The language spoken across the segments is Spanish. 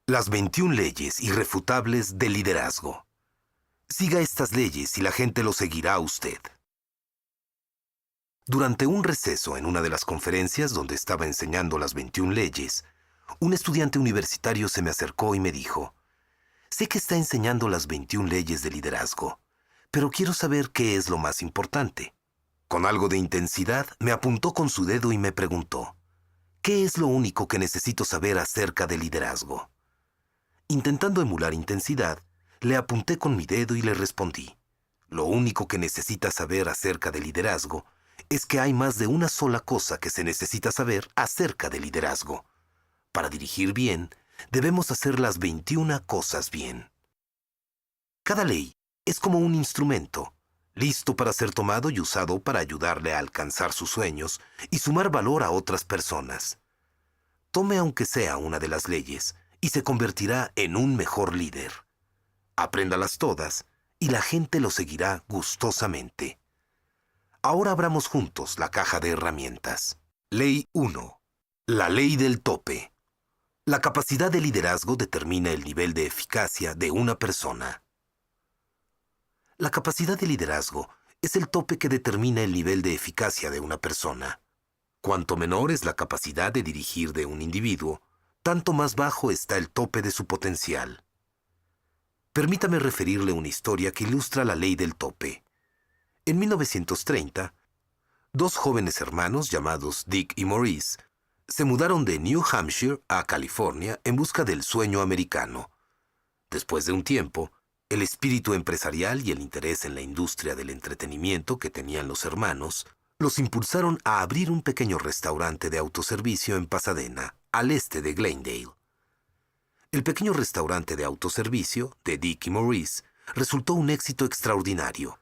Las 21 leyes irrefutables del liderazgo. Siga estas leyes y la gente lo seguirá a usted. Durante un receso en una de las conferencias donde estaba enseñando las 21 leyes, un estudiante universitario se me acercó y me dijo: sé que está enseñando las 21 leyes de liderazgo, pero quiero saber qué es lo más importante. Con algo de intensidad, me apuntó con su dedo y me preguntó: ¿qué es lo único que necesito saber acerca del liderazgo? Intentando emular intensidad, le apunté con mi dedo y le respondí: lo único que necesitas saber acerca del liderazgo es que hay más de una sola cosa que se necesita saber acerca del liderazgo. Para dirigir bien, debemos hacer las 21 cosas bien. Cada ley es como un instrumento, listo para ser tomado y usado para ayudarle a alcanzar sus sueños y sumar valor a otras personas. Tome aunque sea una de las leyes y se convertirá en un mejor líder. Apréndalas todas y la gente lo seguirá gustosamente. Ahora abramos juntos la caja de herramientas. Ley 1. La ley del tope. La capacidad de liderazgo determina el nivel de eficacia de una persona. La capacidad de liderazgo es el tope que determina el nivel de eficacia de una persona. Cuanto menor es la capacidad de dirigir de un individuo, tanto más bajo está el tope de su potencial. Permítame referirle una historia que ilustra la ley del tope. En 1930, dos jóvenes hermanos llamados Dick y Maurice se mudaron de New Hampshire a California en busca del sueño americano. Después de un tiempo, el espíritu empresarial y el interés en la industria del entretenimiento que tenían los hermanos los impulsaron a abrir un pequeño restaurante de autoservicio en Pasadena, al este de Glendale. El pequeño restaurante de autoservicio de Dick y Maurice resultó un éxito extraordinario,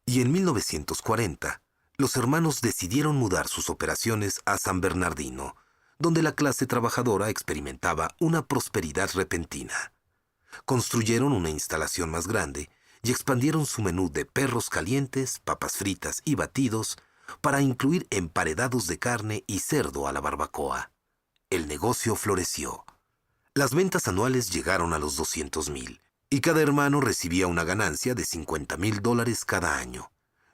y en 1940 los hermanos decidieron mudar sus operaciones a San Bernardino, donde la clase trabajadora experimentaba una prosperidad repentina. Construyeron una instalación más grande y expandieron su menú de perros calientes, papas fritas y batidos para incluir emparedados de carne y cerdo a la barbacoa. El negocio floreció. Las ventas anuales llegaron a los 200,000 y cada hermano recibía una ganancia de $50,000 cada año,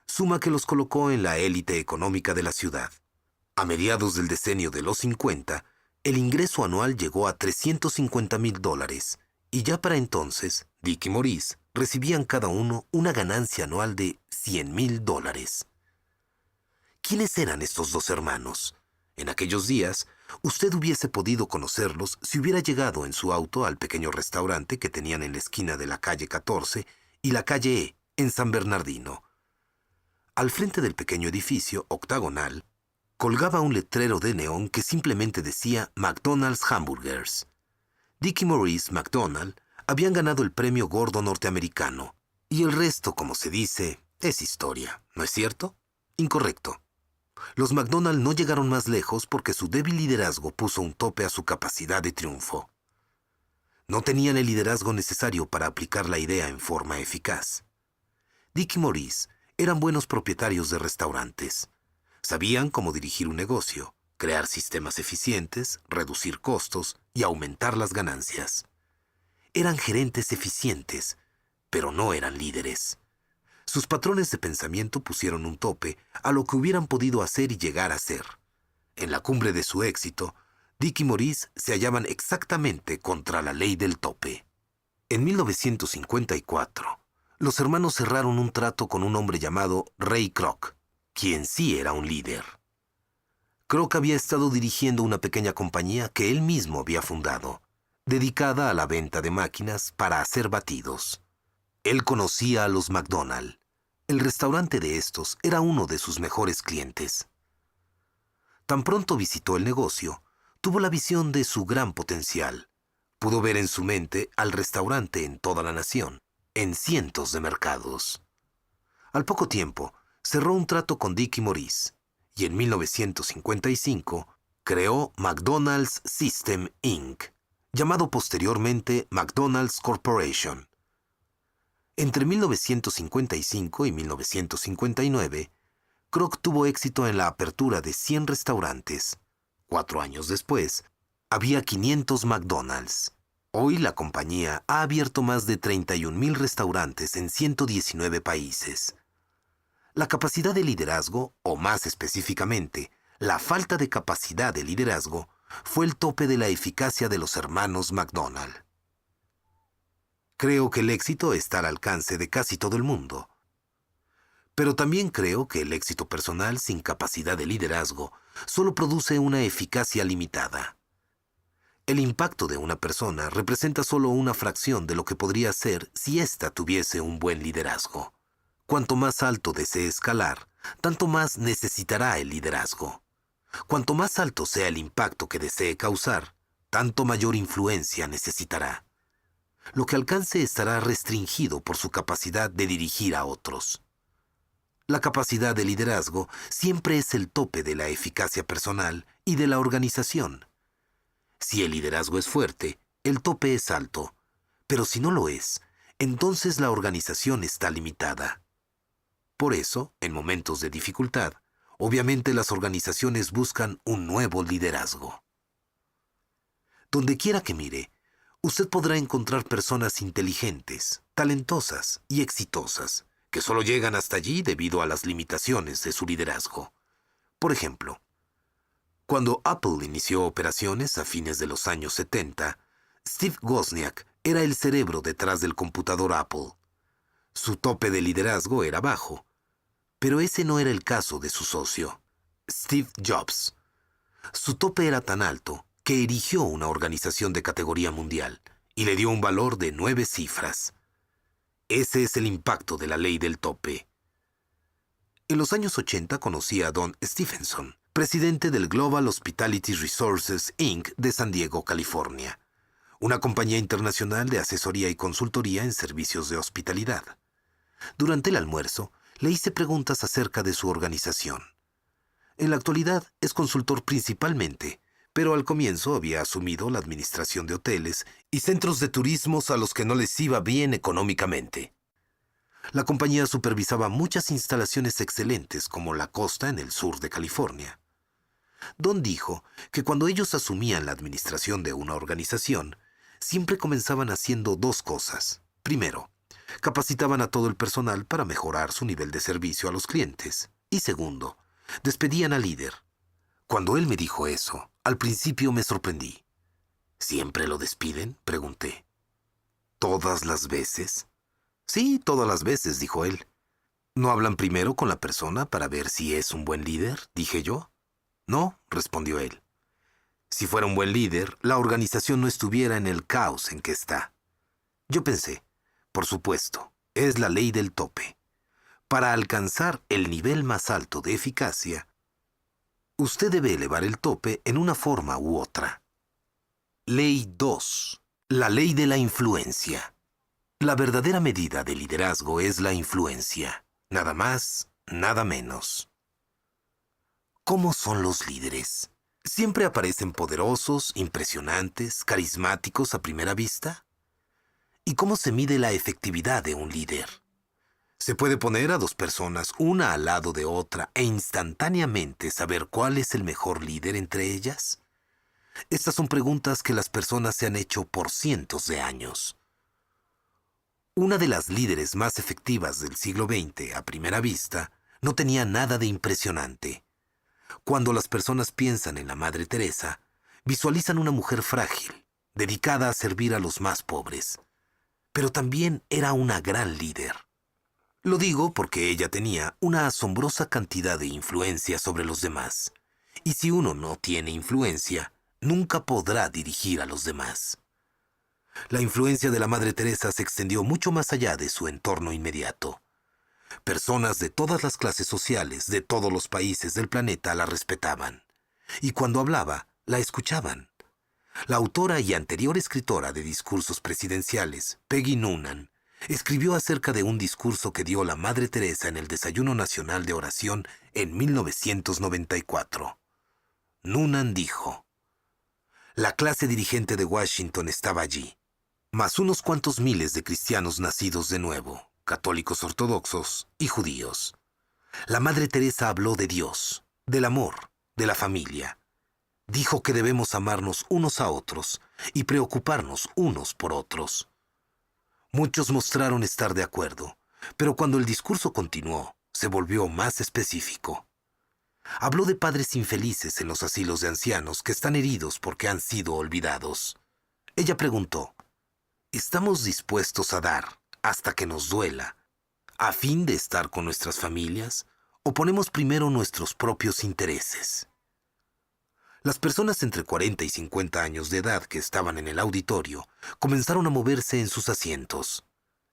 suma que los colocó en la élite económica de la ciudad. A mediados del decenio de los 50, el ingreso anual llegó a $350,000 y ya para entonces, Dick y Maurice recibían cada uno una ganancia anual de $100,000. ¿Quiénes eran estos dos hermanos? En aquellos días, usted hubiese podido conocerlos si hubiera llegado en su auto al pequeño restaurante que tenían en la esquina de la calle 14 y la calle E, en San Bernardino. Al frente del pequeño edificio octagonal, colgaba un letrero de neón que simplemente decía McDonald's Hamburgers. Dick y Maurice McDonald habían ganado el premio gordo norteamericano, y el resto, como se dice, es historia, ¿no es cierto? Incorrecto. Los McDonald no llegaron más lejos porque su débil liderazgo puso un tope a su capacidad de triunfo. No tenían el liderazgo necesario para aplicar la idea en forma eficaz. Dick y Maurice eran buenos propietarios de restaurantes. Sabían cómo dirigir un negocio, crear sistemas eficientes, reducir costos y aumentar las ganancias. Eran gerentes eficientes, pero no eran líderes. Sus patrones de pensamiento pusieron un tope a lo que hubieran podido hacer y llegar a ser. En la cumbre de su éxito, Dick y Maurice se hallaban exactamente contra la ley del tope. En 1954, los hermanos cerraron un trato con un hombre llamado Ray Kroc, quien sí era un líder. Kroc había estado dirigiendo una pequeña compañía que él mismo había fundado, dedicada a la venta de máquinas para hacer batidos. Él conocía a los McDonald. El restaurante de estos era uno de sus mejores clientes. Tan pronto visitó el negocio, tuvo la visión de su gran potencial. Pudo ver en su mente al restaurante en toda la nación, en cientos de mercados. Al poco tiempo, cerró un trato con Dick y Maurice, y en 1955 creó McDonald's System Inc., llamado posteriormente McDonald's Corporation. Entre 1955 y 1959, Kroc tuvo éxito en la apertura de 100 restaurantes. 4 años después, había 500 McDonald's. Hoy la compañía ha abierto más de 31.000 restaurantes en 119 países. La capacidad de liderazgo, o más específicamente, la falta de capacidad de liderazgo, fue el tope de la eficacia de los hermanos McDonald. Creo que el éxito está al alcance de casi todo el mundo. Pero también creo que el éxito personal sin capacidad de liderazgo solo produce una eficacia limitada. El impacto de una persona representa solo una fracción de lo que podría ser si ésta tuviese un buen liderazgo. Cuanto más alto desee escalar, tanto más necesitará el liderazgo. Cuanto más alto sea el impacto que desee causar, tanto mayor influencia necesitará. Lo que alcance estará restringido por su capacidad de dirigir a otros. La capacidad de liderazgo siempre es el tope de la eficacia personal y de la organización. Si el liderazgo es fuerte, el tope es alto, pero si no lo es, entonces la organización está limitada. Por eso, en momentos de dificultad, obviamente las organizaciones buscan un nuevo liderazgo. Donde quiera que mire, usted podrá encontrar personas inteligentes, talentosas y exitosas, que solo llegan hasta allí debido a las limitaciones de su liderazgo. Por ejemplo, cuando Apple inició operaciones a fines de los años 70, Steve Wozniak era el cerebro detrás del computador Apple. Su tope de liderazgo era bajo, pero ese no era el caso de su socio, Steve Jobs. Su tope era tan alto que erigió una organización de categoría mundial y le dio un valor de 9 cifras. Ese es el impacto de la ley del tope. En los años 80 conocí a Don Stephenson, presidente del Global Hospitality Resources Inc. de San Diego, California, una compañía internacional de asesoría y consultoría en servicios de hospitalidad. Durante el almuerzo, le hice preguntas acerca de su organización. En la actualidad es consultor principalmente, pero al comienzo había asumido la administración de hoteles y centros de turismos a los que no les iba bien económicamente. La compañía supervisaba muchas instalaciones excelentes como La Costa en el sur de California. Don dijo que cuando ellos asumían la administración de una organización, siempre comenzaban haciendo 2 cosas. Primero, capacitaban a todo el personal para mejorar su nivel de servicio a los clientes. Y segundo, despedían al líder. Cuando él me dijo eso, al principio me sorprendí. ¿Siempre lo despiden?, pregunté. ¿Todas las veces? Sí, todas las veces, dijo él. ¿No hablan primero con la persona para ver si es un buen líder?, dije yo. No, respondió él. Si fuera un buen líder, la organización no estuviera en el caos en que está. Yo pensé, por supuesto, es la ley del tope. Para alcanzar el nivel más alto de eficacia, usted debe elevar el tope en una forma u otra. Ley 2. La ley de la influencia. La verdadera medida de liderazgo es la influencia. Nada más, nada menos. ¿Cómo son los líderes? ¿Siempre aparecen poderosos, impresionantes, carismáticos a primera vista? ¿Y cómo se mide la efectividad de un líder? ¿Se puede poner a 2 personas una al lado de otra e instantáneamente saber cuál es el mejor líder entre ellas? Estas son preguntas que las personas se han hecho por cientos de años. Una de las líderes más efectivas del siglo XX, a primera vista, no tenía nada de impresionante. Cuando las personas piensan en la Madre Teresa, visualizan una mujer frágil, dedicada a servir a los más pobres. Pero también era una gran líder. Lo digo porque ella tenía una asombrosa cantidad de influencia sobre los demás. Y si uno no tiene influencia, nunca podrá dirigir a los demás. La influencia de la Madre Teresa se extendió mucho más allá de su entorno inmediato. Personas de todas las clases sociales, de todos los países del planeta la respetaban. Y cuando hablaba, la escuchaban. La autora y anterior escritora de discursos presidenciales, Peggy Noonan, escribió acerca de un discurso que dio la Madre Teresa en el Desayuno Nacional de Oración en 1994. Noonan dijo: la clase dirigente de Washington estaba allí, más unos cuantos miles de cristianos nacidos de nuevo, católicos ortodoxos y judíos. La Madre Teresa habló de Dios, del amor, de la familia. Dijo que debemos amarnos unos a otros y preocuparnos unos por otros. Muchos mostraron estar de acuerdo, pero cuando el discurso continuó, se volvió más específico. Habló de padres infelices en los asilos de ancianos que están heridos porque han sido olvidados. Ella preguntó, ¿estamos dispuestos a dar hasta que nos duela, a fin de estar con nuestras familias, o ponemos primero nuestros propios intereses? Las personas entre 40 y 50 años de edad que estaban en el auditorio comenzaron a moverse en sus asientos.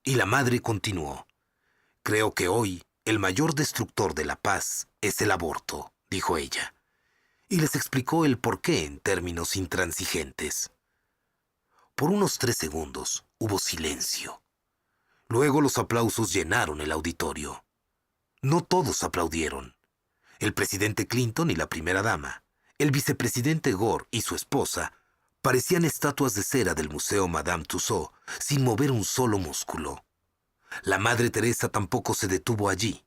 Y la madre continuó, creo que hoy el mayor destructor de la paz es el aborto, dijo ella, y les explicó el porqué en términos intransigentes. Por unos 3 segundos hubo silencio. Luego los aplausos llenaron el auditorio. No todos aplaudieron. El presidente Clinton y la primera dama, el vicepresidente Gore y su esposa, parecían estatuas de cera del Museo Madame Tussauds sin mover un solo músculo. La Madre Teresa tampoco se detuvo allí.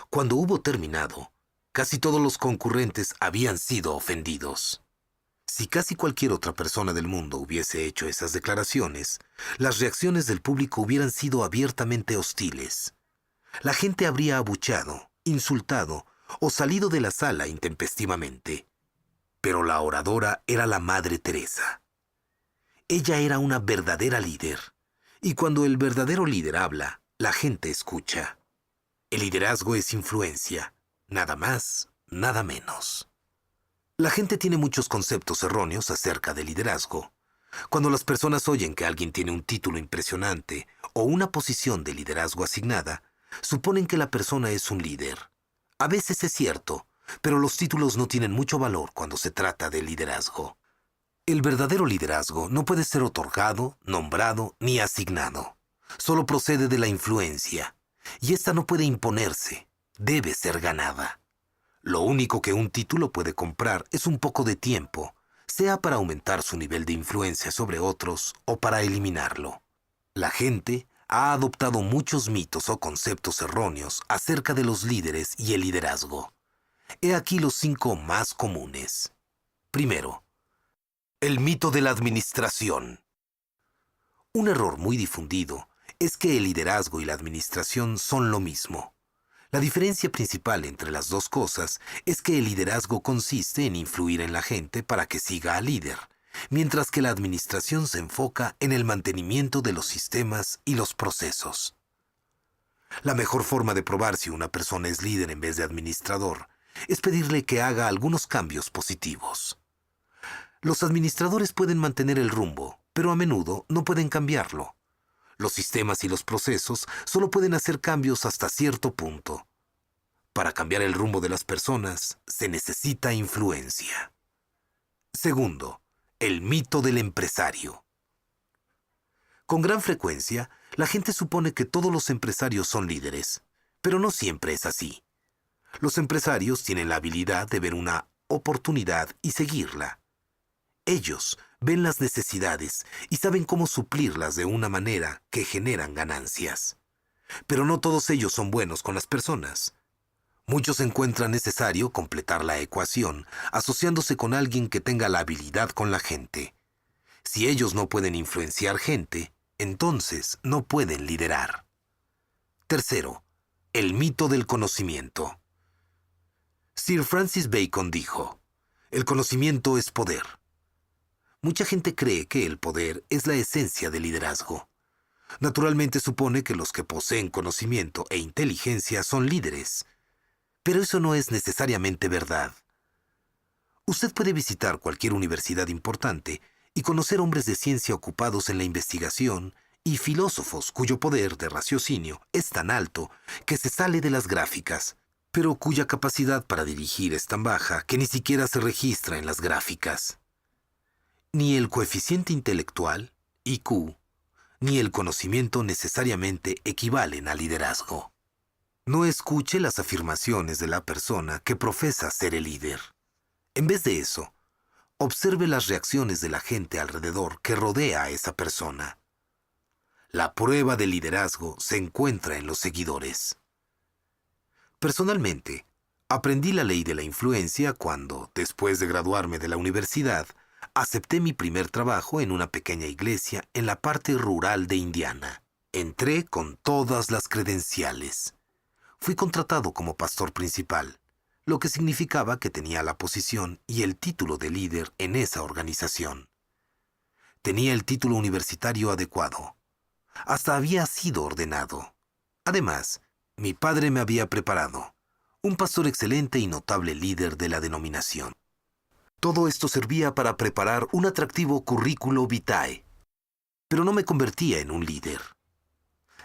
Cuando hubo terminado, casi todos los concurrentes habían sido ofendidos. Si casi cualquier otra persona del mundo hubiese hecho esas declaraciones, las reacciones del público hubieran sido abiertamente hostiles. La gente habría abucheado, insultado o salido de la sala intempestivamente. Pero la oradora era la Madre Teresa. Ella era una verdadera líder. Y cuando el verdadero líder habla, la gente escucha. El liderazgo es influencia, nada más, nada menos. La gente tiene muchos conceptos erróneos acerca del liderazgo. Cuando las personas oyen que alguien tiene un título impresionante o una posición de liderazgo asignada, suponen que la persona es un líder. A veces es cierto, pero los títulos no tienen mucho valor cuando se trata de liderazgo. El verdadero liderazgo no puede ser otorgado, nombrado ni asignado. Solo procede de la influencia, y esta no puede imponerse, debe ser ganada. Lo único que un título puede comprar es un poco de tiempo, sea para aumentar su nivel de influencia sobre otros o para eliminarlo. La gente ha adoptado muchos mitos o conceptos erróneos acerca de los líderes y el liderazgo. He aquí los 5 más comunes. Primero, el mito de la administración. Un error muy difundido es que el liderazgo y la administración son lo mismo. La diferencia principal entre las dos cosas es que el liderazgo consiste en influir en la gente para que siga al líder, mientras que la administración se enfoca en el mantenimiento de los sistemas y los procesos. La mejor forma de probar si una persona es líder en vez de administrador es pedirle que haga algunos cambios positivos. Los administradores pueden mantener el rumbo, pero a menudo no pueden cambiarlo. Los sistemas y los procesos solo pueden hacer cambios hasta cierto punto. Para cambiar el rumbo de las personas, se necesita influencia. Segundo, el mito del empresario. Con gran frecuencia, la gente supone que todos los empresarios son líderes, pero no siempre es así. Los empresarios tienen la habilidad de ver una oportunidad y seguirla. Ellos ven las necesidades y saben cómo suplirlas de una manera que generan ganancias. Pero no todos ellos son buenos con las personas. Muchos encuentran necesario completar la ecuación asociándose con alguien que tenga la habilidad con la gente. Si ellos no pueden influenciar gente, entonces no pueden liderar. Tercero, el mito del conocimiento. Sir Francis Bacon dijo, el conocimiento es poder. Mucha gente cree que el poder es la esencia del liderazgo. Naturalmente supone que los que poseen conocimiento e inteligencia son líderes. Pero eso no es necesariamente verdad. Usted puede visitar cualquier universidad importante y conocer hombres de ciencia ocupados en la investigación y filósofos cuyo poder de raciocinio es tan alto que se sale de las gráficas, pero cuya capacidad para dirigir es tan baja que ni siquiera se registra en las gráficas. Ni el coeficiente intelectual, IQ, ni el conocimiento necesariamente equivalen al liderazgo. No escuche las afirmaciones de la persona que profesa ser el líder. En vez de eso, observe las reacciones de la gente alrededor que rodea a esa persona. La prueba del liderazgo se encuentra en los seguidores. Personalmente, Aprendí la ley de la influencia cuando, después de graduarme de la universidad, acepté mi primer trabajo en una pequeña iglesia en la parte rural de Indiana. Entré con todas las credenciales. Fui contratado como pastor principal, lo que significaba que tenía la posición y el título de líder en esa organización. Tenía el título universitario adecuado. Hasta había sido ordenado. Además, mi padre me había preparado. Un pastor excelente y notable líder de la denominación. Todo esto servía para preparar un atractivo currículo vitae, pero no me convertía en un líder.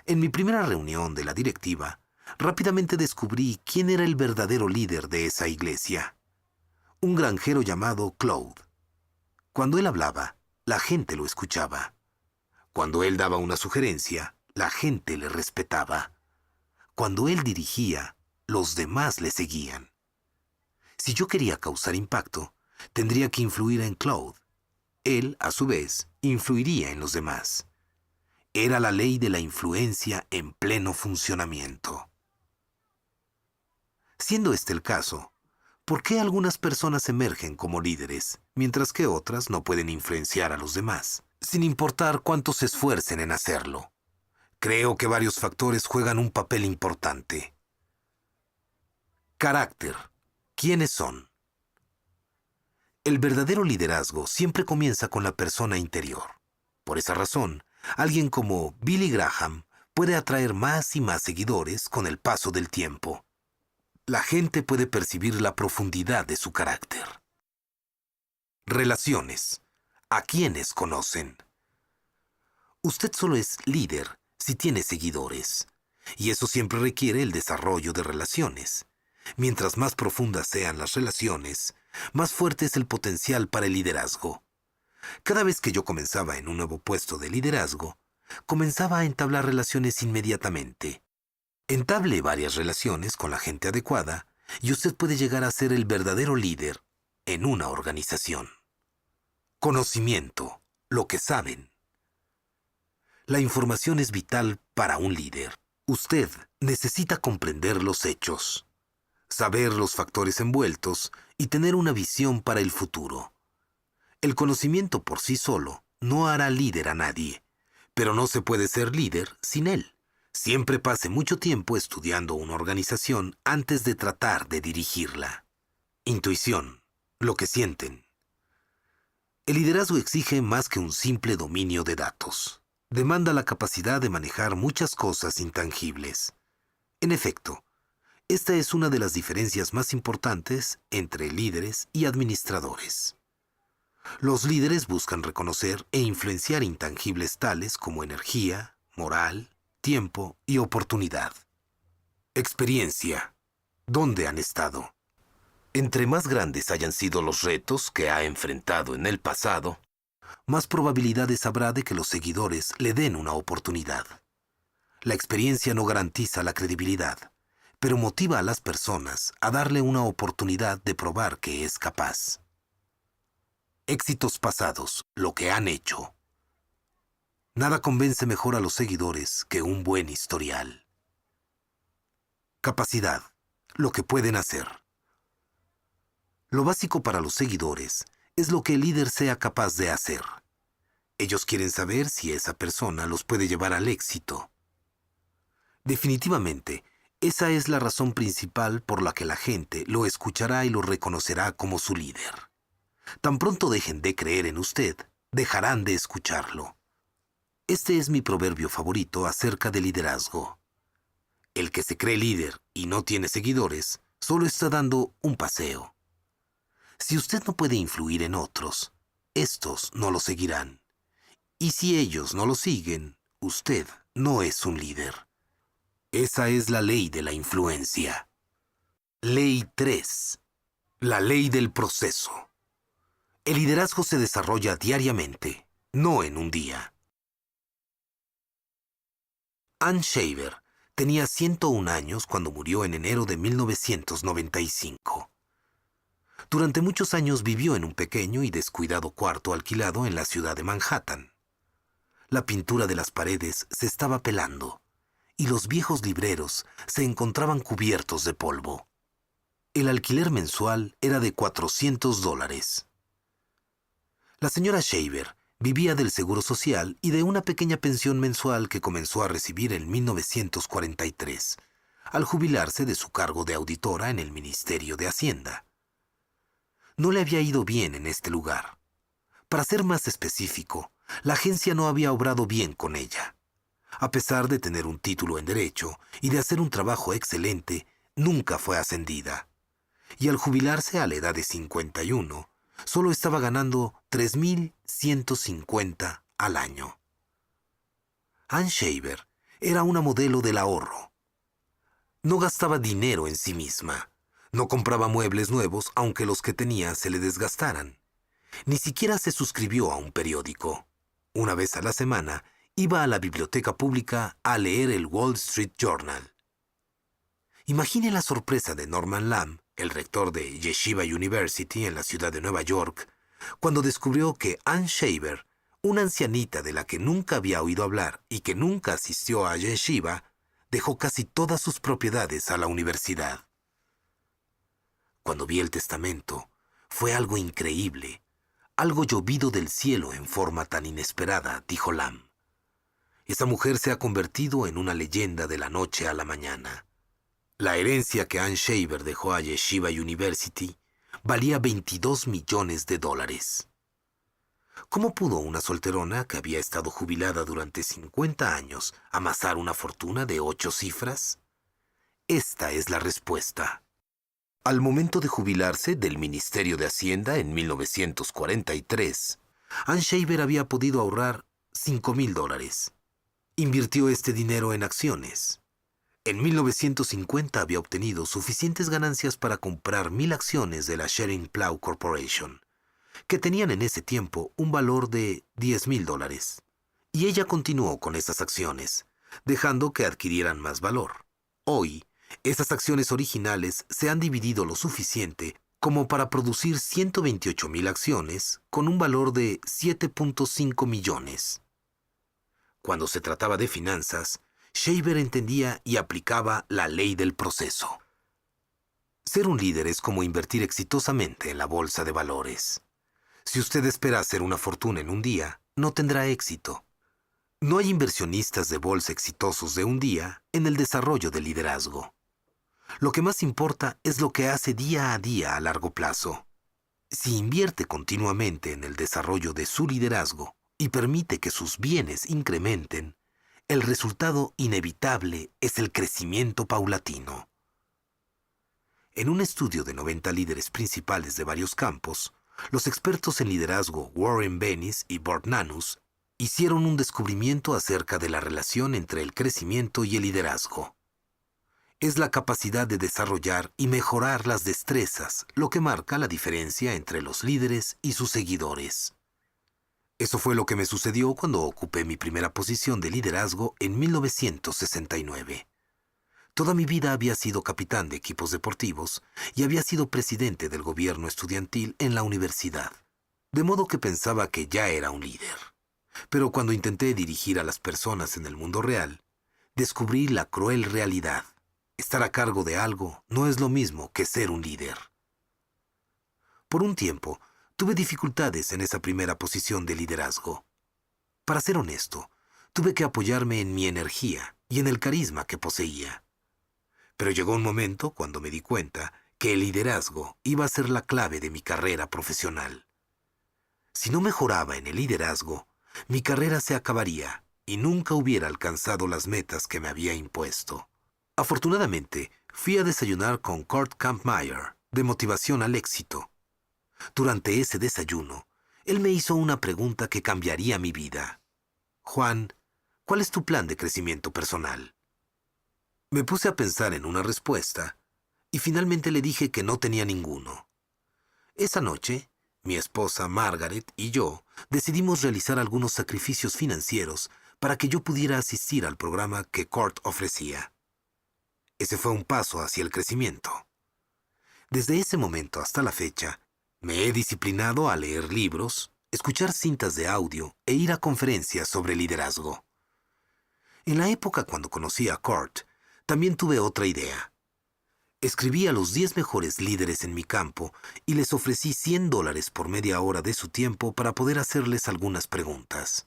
En mi primera reunión de la directiva, rápidamente descubrí quién era el verdadero líder de esa iglesia. Un granjero llamado Claude. Cuando él hablaba, la gente lo escuchaba. Cuando él daba una sugerencia, la gente le respetaba. Cuando él dirigía, los demás le seguían. Si yo quería causar impacto, tendría que influir en Claude. Él, a su vez, influiría en los demás. Era la ley de la influencia en pleno funcionamiento. Siendo este el caso, ¿por qué algunas personas emergen como líderes, mientras que otras no pueden influenciar a los demás, sin importar cuánto se esfuercen en hacerlo? Creo que varios factores juegan un papel importante. Carácter. ¿Quiénes son? El verdadero liderazgo siempre comienza con la persona interior. Por esa razón, alguien como Billy Graham puede atraer más y más seguidores con el paso del tiempo. La gente puede percibir la profundidad de su carácter. Relaciones. ¿A quiénes conocen? Usted solo es líder si tiene seguidores, y eso siempre requiere el desarrollo de relaciones. Mientras más profundas sean las relaciones, más fuerte es el potencial para el liderazgo. Cada vez que yo comenzaba en un nuevo puesto de liderazgo, comenzaba a entablar relaciones inmediatamente. Entable varias relaciones con la gente adecuada y usted puede llegar a ser el verdadero líder en una organización. Conocimiento, lo que saben. La información es vital para un líder. Usted necesita comprender los hechos, saber los factores envueltos y tener una visión para el futuro. El conocimiento por sí solo no hará líder a nadie, pero no se puede ser líder sin él. Siempre pase mucho tiempo estudiando una organización antes de tratar de dirigirla. Intuición, lo que sienten. El liderazgo exige más que un simple dominio de datos. Demanda la capacidad de manejar muchas cosas intangibles. En efecto, esta es una de las diferencias más importantes entre líderes y administradores. Los líderes buscan reconocer e influenciar intangibles tales como energía, moral, tiempo y oportunidad. Experiencia. ¿Dónde han estado? Entre más grandes hayan sido los retos que ha enfrentado en el pasado, más probabilidades habrá de que los seguidores le den una oportunidad. La experiencia no garantiza la credibilidad, pero motiva a las personas a darle una oportunidad de probar que es capaz. Éxitos pasados, lo que han hecho. Nada convence mejor a los seguidores que un buen historial. Capacidad, lo que pueden hacer. Lo básico para los seguidores es lo que el líder sea capaz de hacer. Ellos quieren saber si esa persona los puede llevar al éxito. Definitivamente, esa es la razón principal por la que la gente lo escuchará y lo reconocerá como su líder. Tan pronto dejen de creer en usted, dejarán de escucharlo. Este es mi proverbio favorito acerca de liderazgo. El que se cree líder y no tiene seguidores, solo está dando un paseo. Si usted no puede influir en otros, estos no lo seguirán. Y si ellos no lo siguen, usted no es un líder. Esa es la ley de la influencia. Ley 3. La ley del proceso. El liderazgo se desarrolla diariamente, no en un día. Ann Shaver tenía 101 años cuando murió en enero de 1995. Durante muchos años vivió en un pequeño y descuidado cuarto alquilado en la ciudad de Manhattan. La pintura de las paredes se estaba pelando y los viejos libreros se encontraban cubiertos de polvo. El alquiler mensual era de $400. La señora Shaver vivía del seguro social y de una pequeña pensión mensual que comenzó a recibir en 1943, al jubilarse de su cargo de auditora en el Ministerio de Hacienda. No le había ido bien en este lugar. Para ser más específico, la agencia no había obrado bien con ella. A pesar de tener un título en Derecho y de hacer un trabajo excelente, nunca fue ascendida. Y al jubilarse a la edad de 51, solo estaba ganando $3,150 al año. Ann Shaver era una modelo del ahorro. No gastaba dinero en sí misma. No compraba muebles nuevos aunque los que tenía se le desgastaran. Ni siquiera se suscribió a un periódico. Una vez a la semana, iba a la biblioteca pública a leer el Wall Street Journal. Imagine la sorpresa de Norman Lamb, el rector de Yeshiva University en la ciudad de Nueva York, cuando descubrió que Ann Shaver, una ancianita de la que nunca había oído hablar y que nunca asistió a Yeshiva, dejó casi todas sus propiedades a la universidad. Cuando vi el testamento, fue algo increíble, algo llovido del cielo en forma tan inesperada, dijo Lamb. Esa mujer se ha convertido en una leyenda de la noche a la mañana. La herencia que Ann Shaver dejó a Yeshiva University valía $22 millones. ¿Cómo pudo una solterona que había estado jubilada durante 50 años amasar una fortuna de 8 cifras? Esta es la respuesta. Al momento de jubilarse del Ministerio de Hacienda en 1943, Ann Shaver había podido ahorrar $5,000. Invirtió este dinero en acciones. En 1950 había obtenido suficientes ganancias para comprar 1,000 acciones de la Schering Plough Corporation, que tenían en ese tiempo un valor de $10,000. Y ella continuó con esas acciones, dejando que adquirieran más valor. Hoy, esas acciones originales se han dividido lo suficiente como para producir 128,000 acciones con un valor de $7.5 millones. Cuando se trataba de finanzas, Shaver entendía y aplicaba la ley del proceso. Ser un líder es como invertir exitosamente en la bolsa de valores. Si usted espera hacer una fortuna en un día, no tendrá éxito. No hay inversionistas de bolsa exitosos de un día en el desarrollo del liderazgo. Lo que más importa es lo que hace día a día a largo plazo. Si invierte continuamente en el desarrollo de su liderazgo y permite que sus bienes incrementen, el resultado inevitable es el crecimiento paulatino. En un estudio de 90 líderes principales de varios campos, los expertos en liderazgo Warren Bennis y Burt Nanus hicieron un descubrimiento acerca de la relación entre el crecimiento y el liderazgo. Es la capacidad de desarrollar y mejorar las destrezas lo que marca la diferencia entre los líderes y sus seguidores. Eso fue lo que me sucedió cuando ocupé mi primera posición de liderazgo en 1969. Toda mi vida había sido capitán de equipos deportivos y había sido presidente del gobierno estudiantil en la universidad, de modo que pensaba que ya era un líder. Pero cuando intenté dirigir a las personas en el mundo real, descubrí la cruel realidad. Estar a cargo de algo no es lo mismo que ser un líder. Por un tiempo, tuve dificultades en esa primera posición de liderazgo. Para ser honesto, tuve que apoyarme en mi energía y en el carisma que poseía. Pero llegó un momento cuando me di cuenta que el liderazgo iba a ser la clave de mi carrera profesional. Si no mejoraba en el liderazgo, mi carrera se acabaría y nunca hubiera alcanzado las metas que me había impuesto. Afortunadamente, fui a desayunar con Kurt Kampmeyer, de Motivación al Éxito. Durante ese desayuno, él me hizo una pregunta que cambiaría mi vida. Juan, ¿cuál es tu plan de crecimiento personal? Me puse a pensar en una respuesta y finalmente le dije que no tenía ninguno. Esa noche, mi esposa Margaret y yo decidimos realizar algunos sacrificios financieros para que yo pudiera asistir al programa que Kurt ofrecía. Ese fue un paso hacia el crecimiento. Desde ese momento hasta la fecha, me he disciplinado a leer libros, escuchar cintas de audio e ir a conferencias sobre liderazgo. En la época cuando conocí a Kurt, también tuve otra idea. Escribí a los 10 mejores líderes en mi campo y les ofrecí $100 por media hora de su tiempo para poder hacerles algunas preguntas.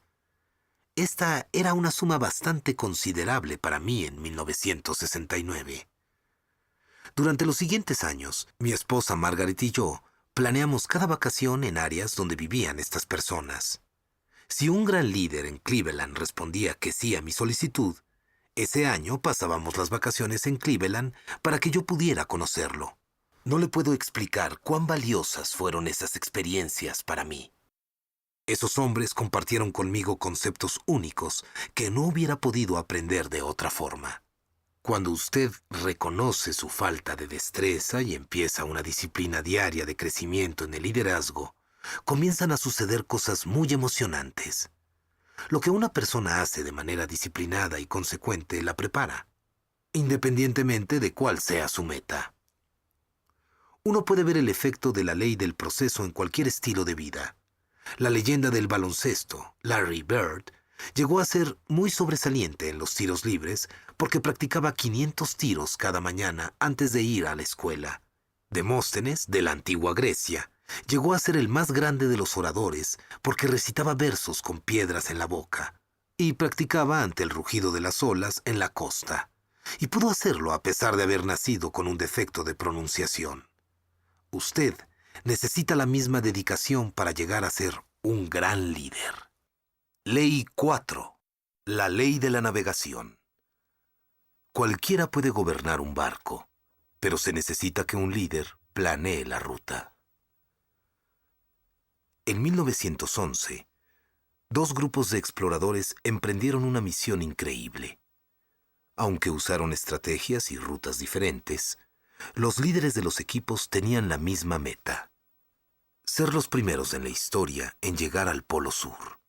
Esta era una suma bastante considerable para mí en 1969. Durante los siguientes años, mi esposa Margaret y yo planeamos cada vacación en áreas donde vivían estas personas. Si un gran líder en Cleveland respondía que sí a mi solicitud, ese año pasábamos las vacaciones en Cleveland para que yo pudiera conocerlo. No le puedo explicar cuán valiosas fueron esas experiencias para mí. Esos hombres compartieron conmigo conceptos únicos que no hubiera podido aprender de otra forma. Cuando usted reconoce su falta de destreza y empieza una disciplina diaria de crecimiento en el liderazgo, comienzan a suceder cosas muy emocionantes. Lo que una persona hace de manera disciplinada y consecuente la prepara, independientemente de cuál sea su meta. Uno puede ver el efecto de la ley del proceso en cualquier estilo de vida. La leyenda del baloncesto, Larry Bird, llegó a ser muy sobresaliente en los tiros libres porque practicaba 500 tiros cada mañana antes de ir a la escuela. Demóstenes, de la antigua Grecia, llegó a ser el más grande de los oradores porque recitaba versos con piedras en la boca y practicaba ante el rugido de las olas en la costa. Y pudo hacerlo a pesar de haber nacido con un defecto de pronunciación. Usted necesita la misma dedicación para llegar a ser un gran líder. Ley 4. La ley de la navegación. Cualquiera puede gobernar un barco, pero se necesita que un líder planee la ruta. En 1911, 2 grupos de exploradores emprendieron una misión increíble. Aunque usaron estrategias y rutas diferentes, los líderes de los equipos tenían la misma meta: ser los primeros en la historia en llegar al Polo Sur.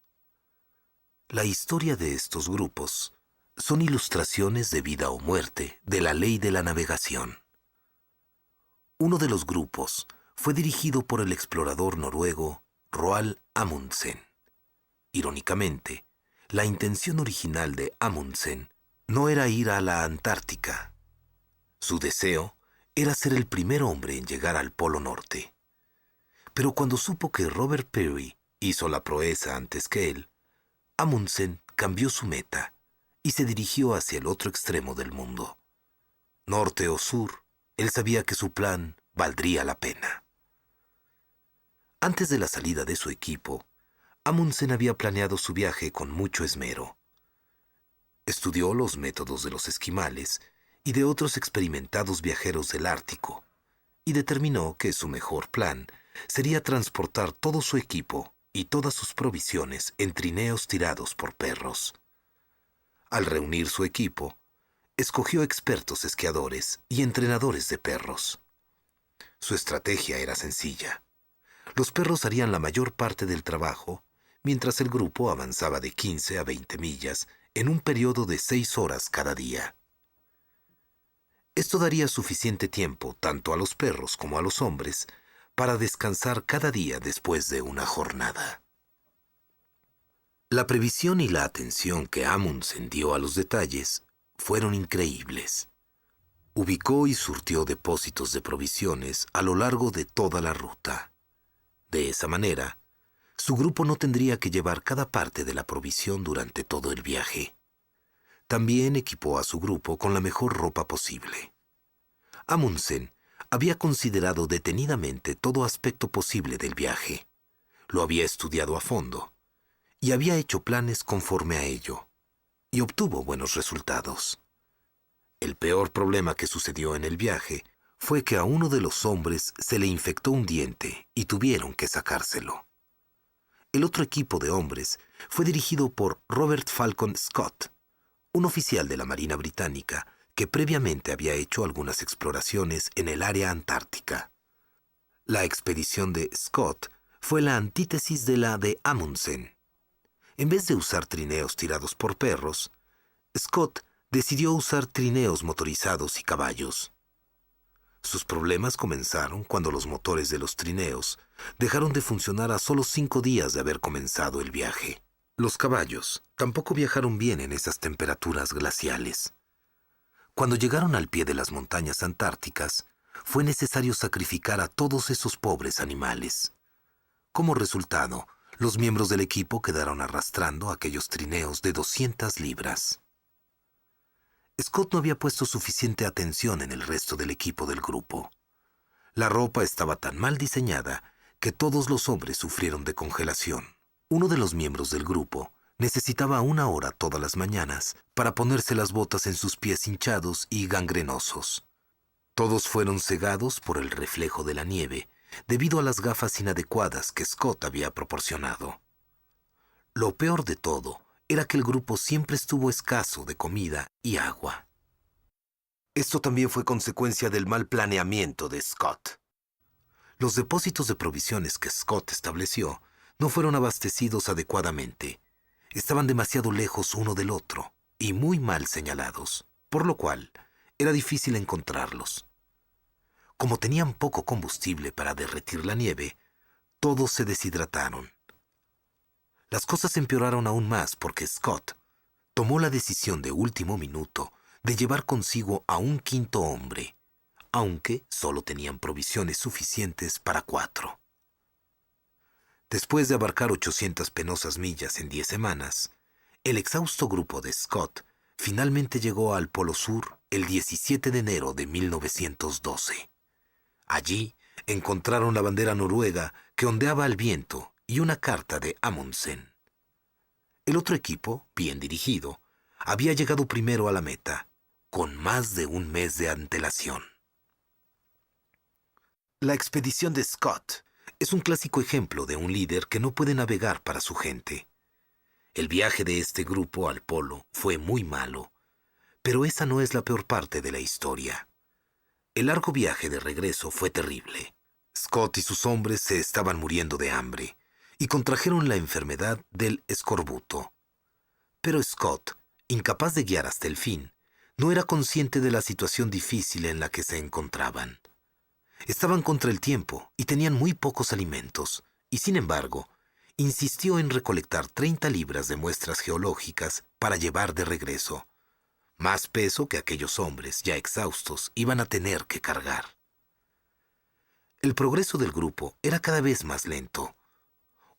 La historia de estos grupos son ilustraciones de vida o muerte de la ley de la navegación. Uno de los grupos fue dirigido por el explorador noruego Roald Amundsen. Irónicamente, la intención original de Amundsen no era ir a la Antártica. Su deseo era ser el primer hombre en llegar al Polo Norte. Pero cuando supo que Robert Peary hizo la proeza antes que él, Amundsen cambió su meta y se dirigió hacia el otro extremo del mundo. Norte o sur, él sabía que su plan valdría la pena. Antes de la salida de su equipo, Amundsen había planeado su viaje con mucho esmero. Estudió los métodos de los esquimales y de otros experimentados viajeros del Ártico, y determinó que su mejor plan sería transportar todo su equipo y todas sus provisiones en trineos tirados por perros. Al reunir su equipo, escogió expertos esquiadores y entrenadores de perros. Su estrategia era sencilla. Los perros harían la mayor parte del trabajo, mientras el grupo avanzaba de 15 a 20 millas en un periodo de 6 horas cada día. Esto daría suficiente tiempo tanto a los perros como a los hombres para descansar cada día después de una jornada. La previsión y la atención que Amundsen dio a los detalles fueron increíbles. Ubicó y surtió depósitos de provisiones a lo largo de toda la ruta. De esa manera, su grupo no tendría que llevar cada parte de la provisión durante todo el viaje. También equipó a su grupo con la mejor ropa posible. Amundsen había considerado detenidamente todo aspecto posible del viaje. Lo había estudiado a fondo y había hecho planes conforme a ello, y obtuvo buenos resultados. El peor problema que sucedió en el viaje fue que a uno de los hombres se le infectó un diente y tuvieron que sacárselo. El otro equipo de hombres fue dirigido por Robert Falcon Scott, un oficial de la Marina Británica que previamente había hecho algunas exploraciones en el área antártica. La expedición de Scott fue la antítesis de la de Amundsen. En vez de usar trineos tirados por perros, Scott decidió usar trineos motorizados y caballos. Sus problemas comenzaron cuando los motores de los trineos dejaron de funcionar a solo 5 días de haber comenzado el viaje. Los caballos tampoco viajaron bien en esas temperaturas glaciales. Cuando llegaron al pie de las montañas antárticas, fue necesario sacrificar a todos esos pobres animales. Como resultado, los miembros del equipo quedaron arrastrando aquellos trineos de 200 libras. Scott no había puesto suficiente atención en el resto del equipo del grupo. La ropa estaba tan mal diseñada que todos los hombres sufrieron de congelación. Uno de los miembros del grupo necesitaba 1 hora todas las mañanas para ponerse las botas en sus pies hinchados y gangrenosos. Todos fueron cegados por el reflejo de la nieve debido a las gafas inadecuadas que Scott había proporcionado. Lo peor de todo era que el grupo siempre estuvo escaso de comida y agua. Esto también fue consecuencia del mal planeamiento de Scott. Los depósitos de provisiones que Scott estableció no fueron abastecidos adecuadamente. Estaban demasiado lejos uno del otro y muy mal señalados, por lo cual era difícil encontrarlos. Como tenían poco combustible para derretir la nieve, todos se deshidrataron. Las cosas empeoraron aún más porque Scott tomó la decisión de último minuto de llevar consigo a un quinto hombre, aunque solo tenían provisiones suficientes para 4. Después de abarcar 800 penosas millas en 10 semanas, el exhausto grupo de Scott finalmente llegó al Polo Sur el 17 de enero de 1912. Allí encontraron la bandera noruega que ondeaba al viento y una carta de Amundsen. El otro equipo, bien dirigido, había llegado primero a la meta, con más de un mes de antelación. La expedición de Scott es un clásico ejemplo de un líder que no puede navegar para su gente. El viaje de este grupo al polo fue muy malo, pero esa no es la peor parte de la historia. El largo viaje de regreso fue terrible. Scott y sus hombres se estaban muriendo de hambre y contrajeron la enfermedad del escorbuto. Pero Scott, incapaz de guiar hasta el fin, no era consciente de la situación difícil en la que se encontraban. Estaban contra el tiempo y tenían muy pocos alimentos, y sin embargo, insistió en recolectar 30 libras de muestras geológicas para llevar de regreso. Más peso que aquellos hombres, ya exhaustos, iban a tener que cargar. El progreso del grupo era cada vez más lento.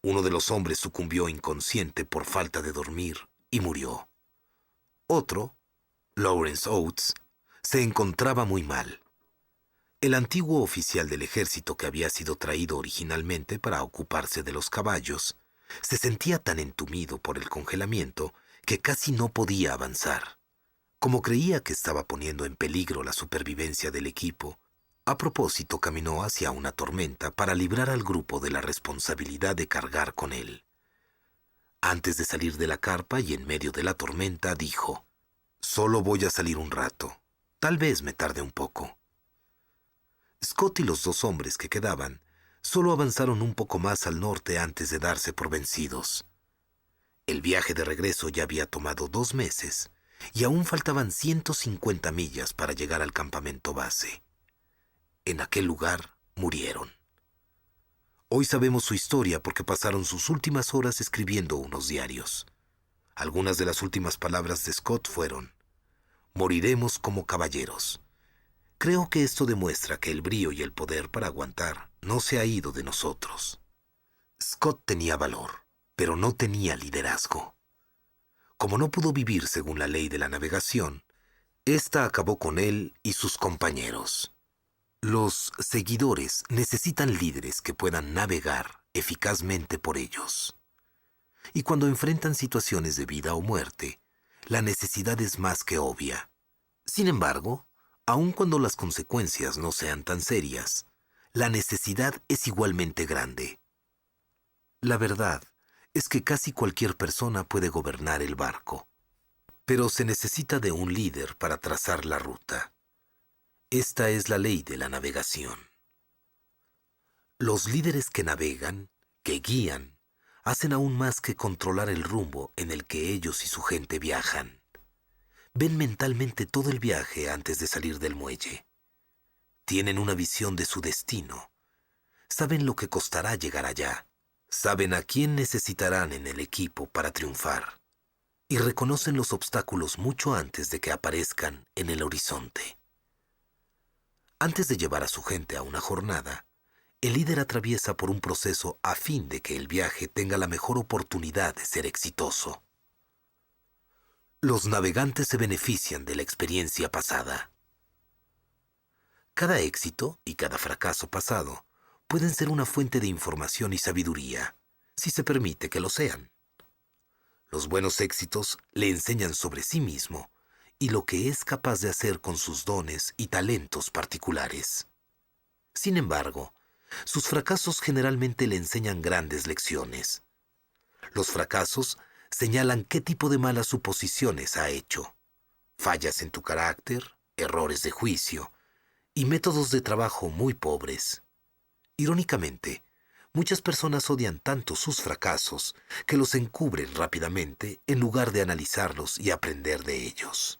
Uno de los hombres sucumbió inconsciente por falta de dormir y murió. Otro, Lawrence Oates, se encontraba muy mal. El antiguo oficial del ejército que había sido traído originalmente para ocuparse de los caballos se sentía tan entumido por el congelamiento que casi no podía avanzar. Como creía que estaba poniendo en peligro la supervivencia del equipo, a propósito caminó hacia una tormenta para librar al grupo de la responsabilidad de cargar con él. Antes de salir de la carpa y en medio de la tormenta, dijo: «Solo voy a salir un rato. Tal vez me tarde un poco». Scott y los 2 hombres que quedaban solo avanzaron un poco más al norte antes de darse por vencidos. El viaje de regreso ya había tomado 2 meses y aún faltaban 150 millas para llegar al campamento base. En aquel lugar murieron. Hoy sabemos su historia porque pasaron sus últimas horas escribiendo unos diarios. Algunas de las últimas palabras de Scott fueron: «Moriremos como caballeros». Creo que esto demuestra que el brío y el poder para aguantar no se ha ido de nosotros. Scott tenía valor, pero no tenía liderazgo. Como no pudo vivir según la ley de la navegación, esta acabó con él y sus compañeros. Los seguidores necesitan líderes que puedan navegar eficazmente por ellos. Y cuando enfrentan situaciones de vida o muerte, la necesidad es más que obvia. Sin embargo, aun cuando las consecuencias no sean tan serias, la necesidad es igualmente grande. La verdad es que casi cualquier persona puede gobernar el barco, pero se necesita de un líder para trazar la ruta. Esta es la ley de la navegación. Los líderes que navegan, que guían, hacen aún más que controlar el rumbo en el que ellos y su gente viajan. Ven mentalmente todo el viaje antes de salir del muelle. Tienen una visión de su destino. Saben lo que costará llegar allá. Saben a quién necesitarán en el equipo para triunfar. y reconocen los obstáculos mucho antes de que aparezcan en el horizonte. Antes de llevar a su gente a una jornada, el líder atraviesa por un proceso a fin de que el viaje tenga la mejor oportunidad de ser exitoso. Los navegantes se benefician de la experiencia pasada. Cada éxito y cada fracaso pasado pueden ser una fuente de información y sabiduría, si se permite que lo sean. Los buenos éxitos le enseñan sobre sí mismo y lo que es capaz de hacer con sus dones y talentos particulares. Sin embargo, sus fracasos generalmente le enseñan grandes lecciones. Los fracasos señalan qué tipo de malas suposiciones ha hecho, fallas en tu carácter, errores de juicio y métodos de trabajo muy pobres. Irónicamente, muchas personas odian tanto sus fracasos que los encubren rápidamente en lugar de analizarlos y aprender de ellos.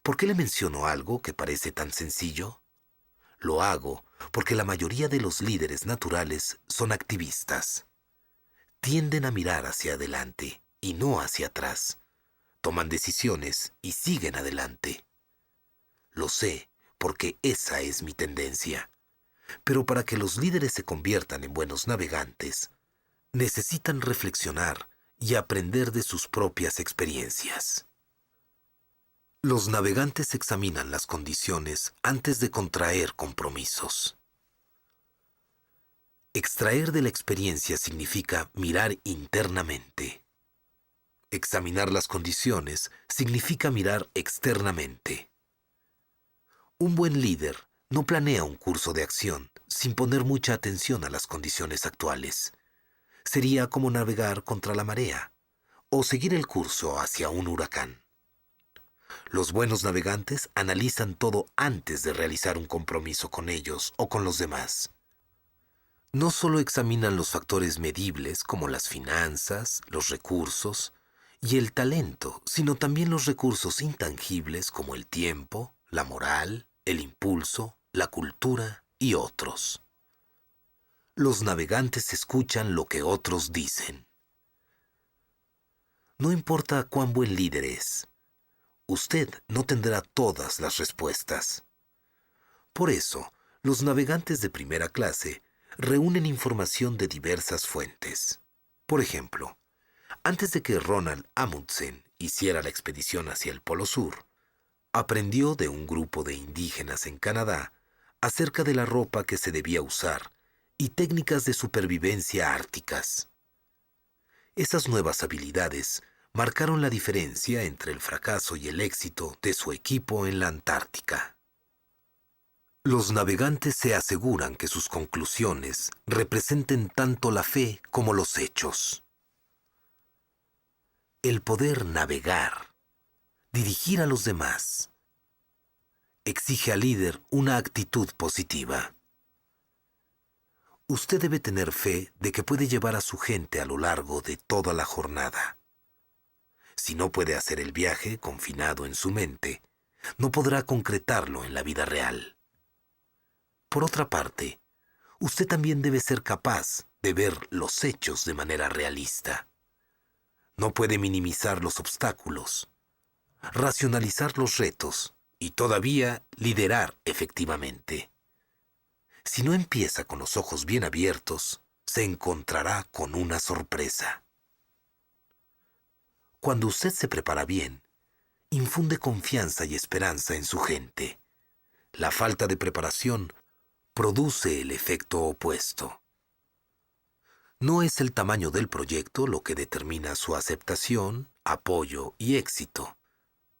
¿Por qué le menciono algo que parece tan sencillo? Lo hago porque la mayoría de los líderes naturales son activistas. Tienden a mirar hacia adelante y no hacia atrás. Toman decisiones y siguen adelante. Lo sé porque esa es mi tendencia. Pero para que los líderes se conviertan en buenos navegantes, necesitan reflexionar y aprender de sus propias experiencias. Los navegantes examinan las condiciones antes de contraer compromisos. Extraer de la experiencia significa mirar internamente. Examinar las condiciones significa mirar externamente. Un buen líder no planea un curso de acción sin poner mucha atención a las condiciones actuales. Sería como navegar contra la marea o seguir el curso hacia un huracán. Los buenos navegantes analizan todo antes de realizar un compromiso con ellos o con los demás. No solo examinan los factores medibles como las finanzas, los recursos y el talento, sino también los recursos intangibles como el tiempo, la moral, el impulso, la cultura y otros. Los navegantes escuchan lo que otros dicen. No importa cuán buen líder es, usted no tendrá todas las respuestas. Por eso, los navegantes de primera clase reúnen información de diversas fuentes. Por ejemplo, antes de que Ronald Amundsen hiciera la expedición hacia el Polo Sur, aprendió de un grupo de indígenas en Canadá acerca de la ropa que se debía usar y técnicas de supervivencia árticas. Esas nuevas habilidades marcaron la diferencia entre el fracaso y el éxito de su equipo en la Antártica. Los navegantes se aseguran que sus conclusiones representen tanto la fe como los hechos. El poder navegar, dirigir a los demás, exige al líder una actitud positiva. Usted debe tener fe de que puede llevar a su gente a lo largo de toda la jornada. Si no puede hacer el viaje confinado en su mente, no podrá concretarlo en la vida real. Por otra parte, usted también debe ser capaz de ver los hechos de manera realista. No puede minimizar los obstáculos, racionalizar los retos y todavía liderar efectivamente. Si no empieza con los ojos bien abiertos, se encontrará con una sorpresa. Cuando usted se prepara bien, infunde confianza y esperanza en su gente. La falta de preparación produce el efecto opuesto. No es el tamaño del proyecto lo que determina su aceptación, apoyo y éxito,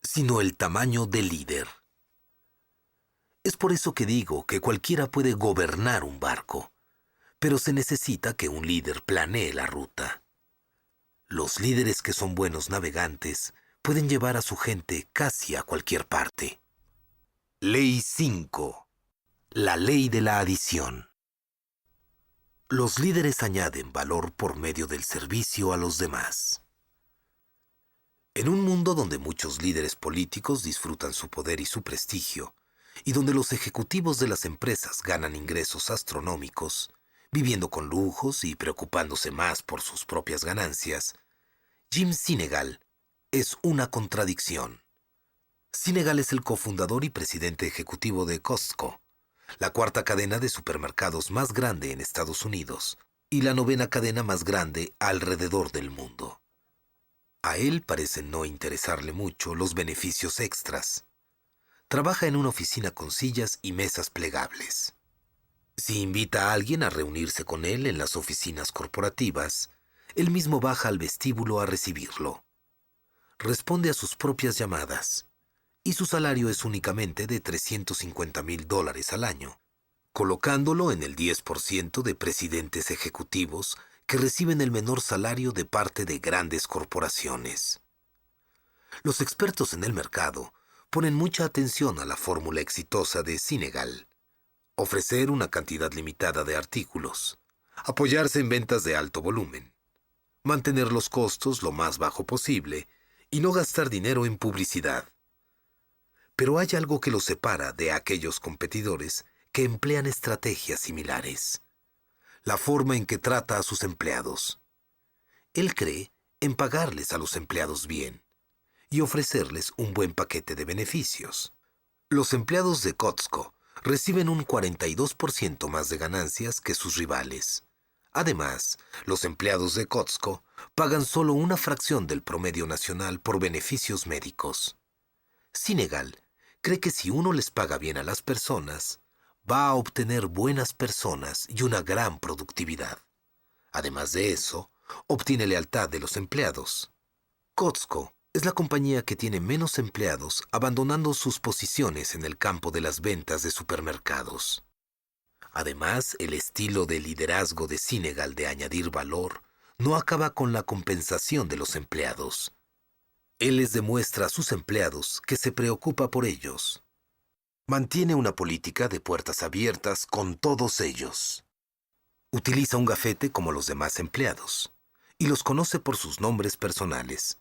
sino el tamaño del líder. Es por eso que digo que cualquiera puede gobernar un barco, pero se necesita que un líder planee la ruta. Los líderes que son buenos navegantes pueden llevar a su gente casi a cualquier parte. Ley 5. La ley de la adición. Los líderes añaden valor por medio del servicio a los demás. En un mundo donde muchos líderes políticos disfrutan su poder y su prestigio, y donde los ejecutivos de las empresas ganan ingresos astronómicos, viviendo con lujos y preocupándose más por sus propias ganancias, Jim Sinegal es una contradicción. Sinegal es el cofundador y presidente ejecutivo de Costco, la cuarta cadena de supermercados más grande en Estados Unidos y la novena cadena más grande alrededor del mundo. A él parecen no interesarle mucho los beneficios extras. Trabaja en una oficina con sillas y mesas plegables. Si invita a alguien a reunirse con él en las oficinas corporativas, él mismo baja al vestíbulo a recibirlo. Responde a sus propias llamadas, y su salario es únicamente de $350,000 al año, colocándolo en el 10% de presidentes ejecutivos que reciben el menor salario de parte de grandes corporaciones. Los expertos en el mercado ponen mucha atención a la fórmula exitosa de Sinegal: ofrecer una cantidad limitada de artículos, apoyarse en ventas de alto volumen, mantener los costos lo más bajo posible y no gastar dinero en publicidad. Pero hay algo que los separa de aquellos competidores que emplean estrategias similares: la forma en que trata a sus empleados. Él cree en pagarles a los empleados bien y ofrecerles un buen paquete de beneficios. Los empleados de Costco reciben un 42% más de ganancias que sus rivales. Además, los empleados de Costco pagan solo una fracción del promedio nacional por beneficios médicos. Sinegal cree que si uno les paga bien a las personas, va a obtener buenas personas y una gran productividad. Además de eso, obtiene lealtad de los empleados. Costco es la compañía que tiene menos empleados abandonando sus posiciones en el campo de las ventas de supermercados. Además, el estilo de liderazgo de Sinegal de añadir valor no acaba con la compensación de los empleados. Él les demuestra a sus empleados que se preocupa por ellos. Mantiene una política de puertas abiertas con todos ellos. Utiliza un gafete como los demás empleados y los conoce por sus nombres personales.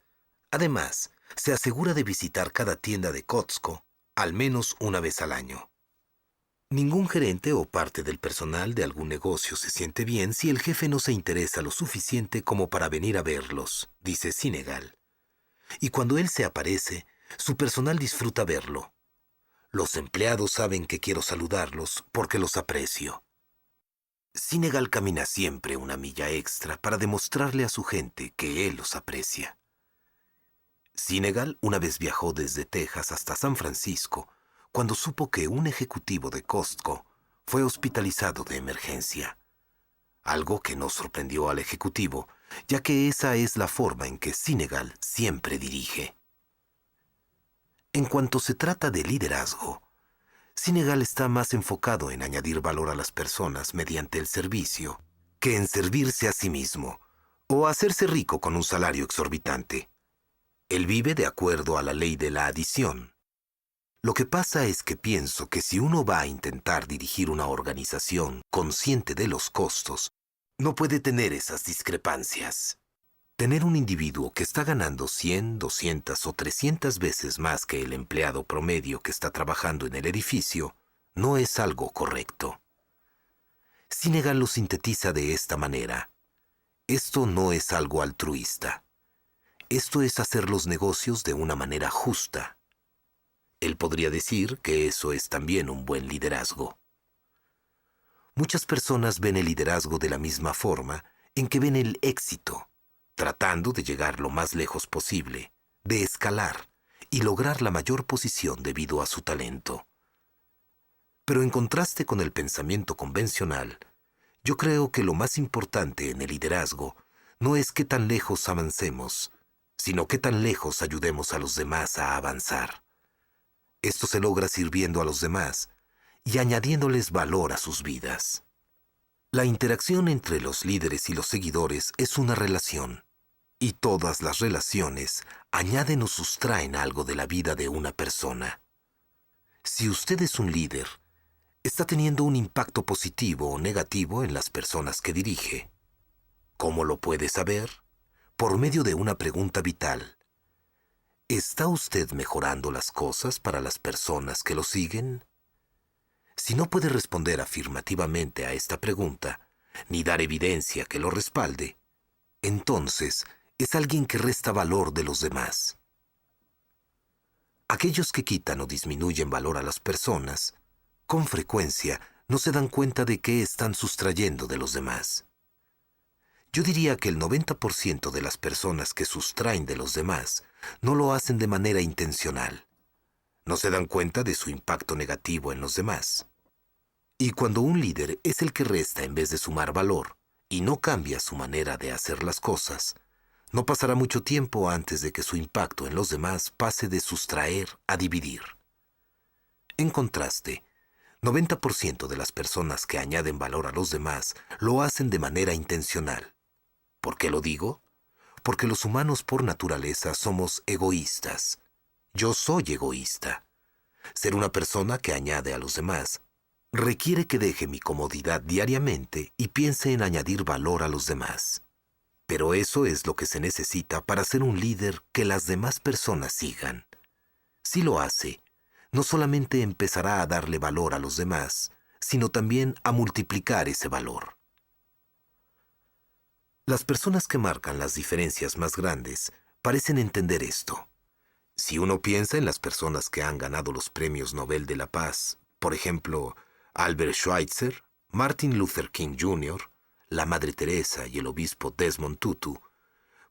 Además, se asegura de visitar cada tienda de Costco al menos una vez al año. Ningún gerente o parte del personal de algún negocio se siente bien si el jefe no se interesa lo suficiente como para venir a verlos, dice Sinegal. Y cuando él se aparece, su personal disfruta verlo. Los empleados saben que quiero saludarlos porque los aprecio. Sinegal camina siempre una milla extra para demostrarle a su gente que él los aprecia. Sinegal una vez viajó desde Texas hasta San Francisco cuando supo que un ejecutivo de Costco fue hospitalizado de emergencia. Algo que no sorprendió al ejecutivo, ya que esa es la forma en que Sinegal siempre dirige. En cuanto se trata de liderazgo, Sinegal está más enfocado en añadir valor a las personas mediante el servicio que en servirse a sí mismo o hacerse rico con un salario exorbitante. Él vive de acuerdo a la ley de la adición. Lo que pasa es que pienso que si uno va a intentar dirigir una organización consciente de los costos, no puede tener esas discrepancias. Tener un individuo que está ganando 100, 200 o 300 veces más que el empleado promedio que está trabajando en el edificio no es algo correcto. Sinegal lo sintetiza de esta manera: esto no es algo altruista. Esto es hacer los negocios de una manera justa. Él podría decir que eso es también un buen liderazgo. Muchas personas ven el liderazgo de la misma forma en que ven el éxito, tratando de llegar lo más lejos posible, de escalar y lograr la mayor posición debido a su talento. Pero en contraste con el pensamiento convencional, yo creo que lo más importante en el liderazgo no es qué tan lejos avancemos, sino qué tan lejos ayudemos a los demás a avanzar. Esto se logra sirviendo a los demás y añadiéndoles valor a sus vidas. La interacción entre los líderes y los seguidores es una relación, y todas las relaciones añaden o sustraen algo de la vida de una persona. Si usted es un líder, está teniendo un impacto positivo o negativo en las personas que dirige. ¿Cómo lo puede saber? Por medio de una pregunta vital. ¿Está usted mejorando las cosas para las personas que lo siguen? Si no puede responder afirmativamente a esta pregunta, ni dar evidencia que lo respalde, entonces es alguien que resta valor de los demás. Aquellos que quitan o disminuyen valor a las personas, con frecuencia no se dan cuenta de qué están sustrayendo de los demás. Yo diría que el 90% de las personas que sustraen de los demás no lo hacen de manera intencional. No se dan cuenta de su impacto negativo en los demás. Y cuando un líder es el que resta en vez de sumar valor y no cambia su manera de hacer las cosas, no pasará mucho tiempo antes de que su impacto en los demás pase de sustraer a dividir. En contraste, 90% de las personas que añaden valor a los demás lo hacen de manera intencional. ¿Por qué lo digo? Porque los humanos por naturaleza somos egoístas. Yo soy egoísta. Ser una persona que añade a los demás requiere que deje mi comodidad diariamente y piense en añadir valor a los demás. Pero eso es lo que se necesita para ser un líder que las demás personas sigan. Si lo hace, no solamente empezará a darle valor a los demás, sino también a multiplicar ese valor. Las personas que marcan las diferencias más grandes parecen entender esto. Si uno piensa en las personas que han ganado los premios Nobel de la Paz, por ejemplo, Albert Schweitzer, Martin Luther King Jr., la Madre Teresa y el obispo Desmond Tutu,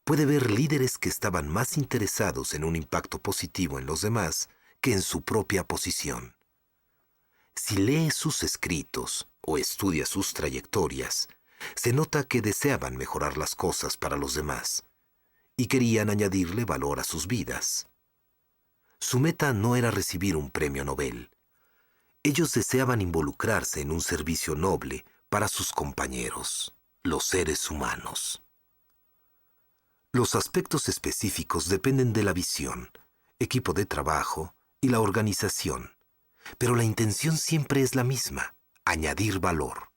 puede ver líderes que estaban más interesados en un impacto positivo en los demás que en su propia posición. Si lee sus escritos o estudia sus trayectorias, se nota que deseaban mejorar las cosas para los demás y querían añadirle valor a sus vidas. Su meta no era recibir un premio Nobel. Ellos deseaban involucrarse en un servicio noble para sus compañeros, los seres humanos. Los aspectos específicos dependen de la visión, equipo de trabajo y la organización, pero la intención siempre es la misma: añadir valor.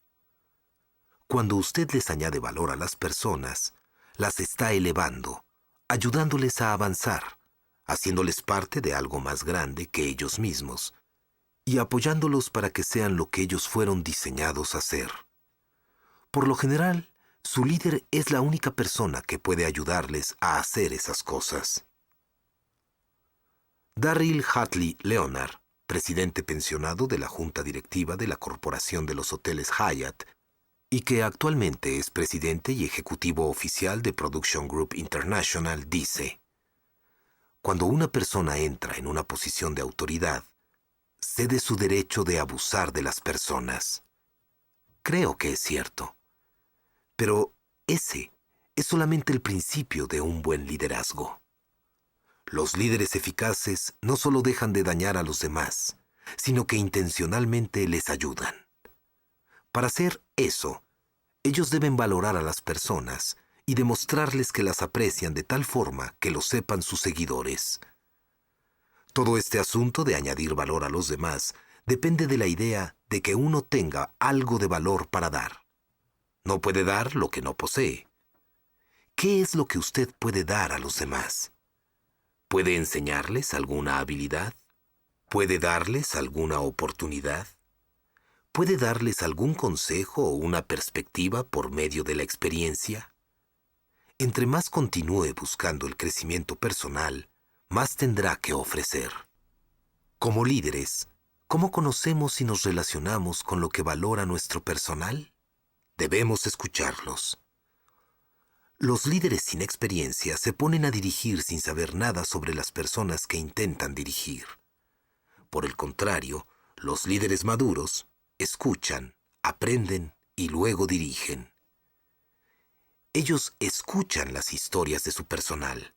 Cuando usted les añade valor a las personas, las está elevando, ayudándoles a avanzar, haciéndoles parte de algo más grande que ellos mismos y apoyándolos para que sean lo que ellos fueron diseñados a ser. Por lo general, su líder es la única persona que puede ayudarles a hacer esas cosas. Darryl Hatley Leonard, presidente pensionado de la junta directiva de la Corporación de los Hoteles Hyatt, y que actualmente es presidente y ejecutivo oficial de Production Group International, dice: cuando una persona entra en una posición de autoridad, cede su derecho de abusar de las personas. Creo que es cierto. Pero ese es solamente el principio de un buen liderazgo. Los líderes eficaces no solo dejan de dañar a los demás, sino que intencionalmente les ayudan. Para hacer eso, ellos deben valorar a las personas y demostrarles que las aprecian de tal forma que lo sepan sus seguidores. Todo este asunto de añadir valor a los demás depende de la idea de que uno tenga algo de valor para dar. No puede dar lo que no posee. ¿Qué es lo que usted puede dar a los demás? ¿Puede enseñarles alguna habilidad? ¿Puede darles alguna oportunidad? ¿Puede darles algún consejo o una perspectiva por medio de la experiencia? Entre más continúe buscando el crecimiento personal, más tendrá que ofrecer. Como líderes, ¿cómo conocemos y nos relacionamos con lo que valora nuestro personal? Debemos escucharlos. Los líderes sin experiencia se ponen a dirigir sin saber nada sobre las personas que intentan dirigir. Por el contrario, los líderes maduros escuchan, aprenden y luego dirigen. Ellos escuchan las historias de su personal,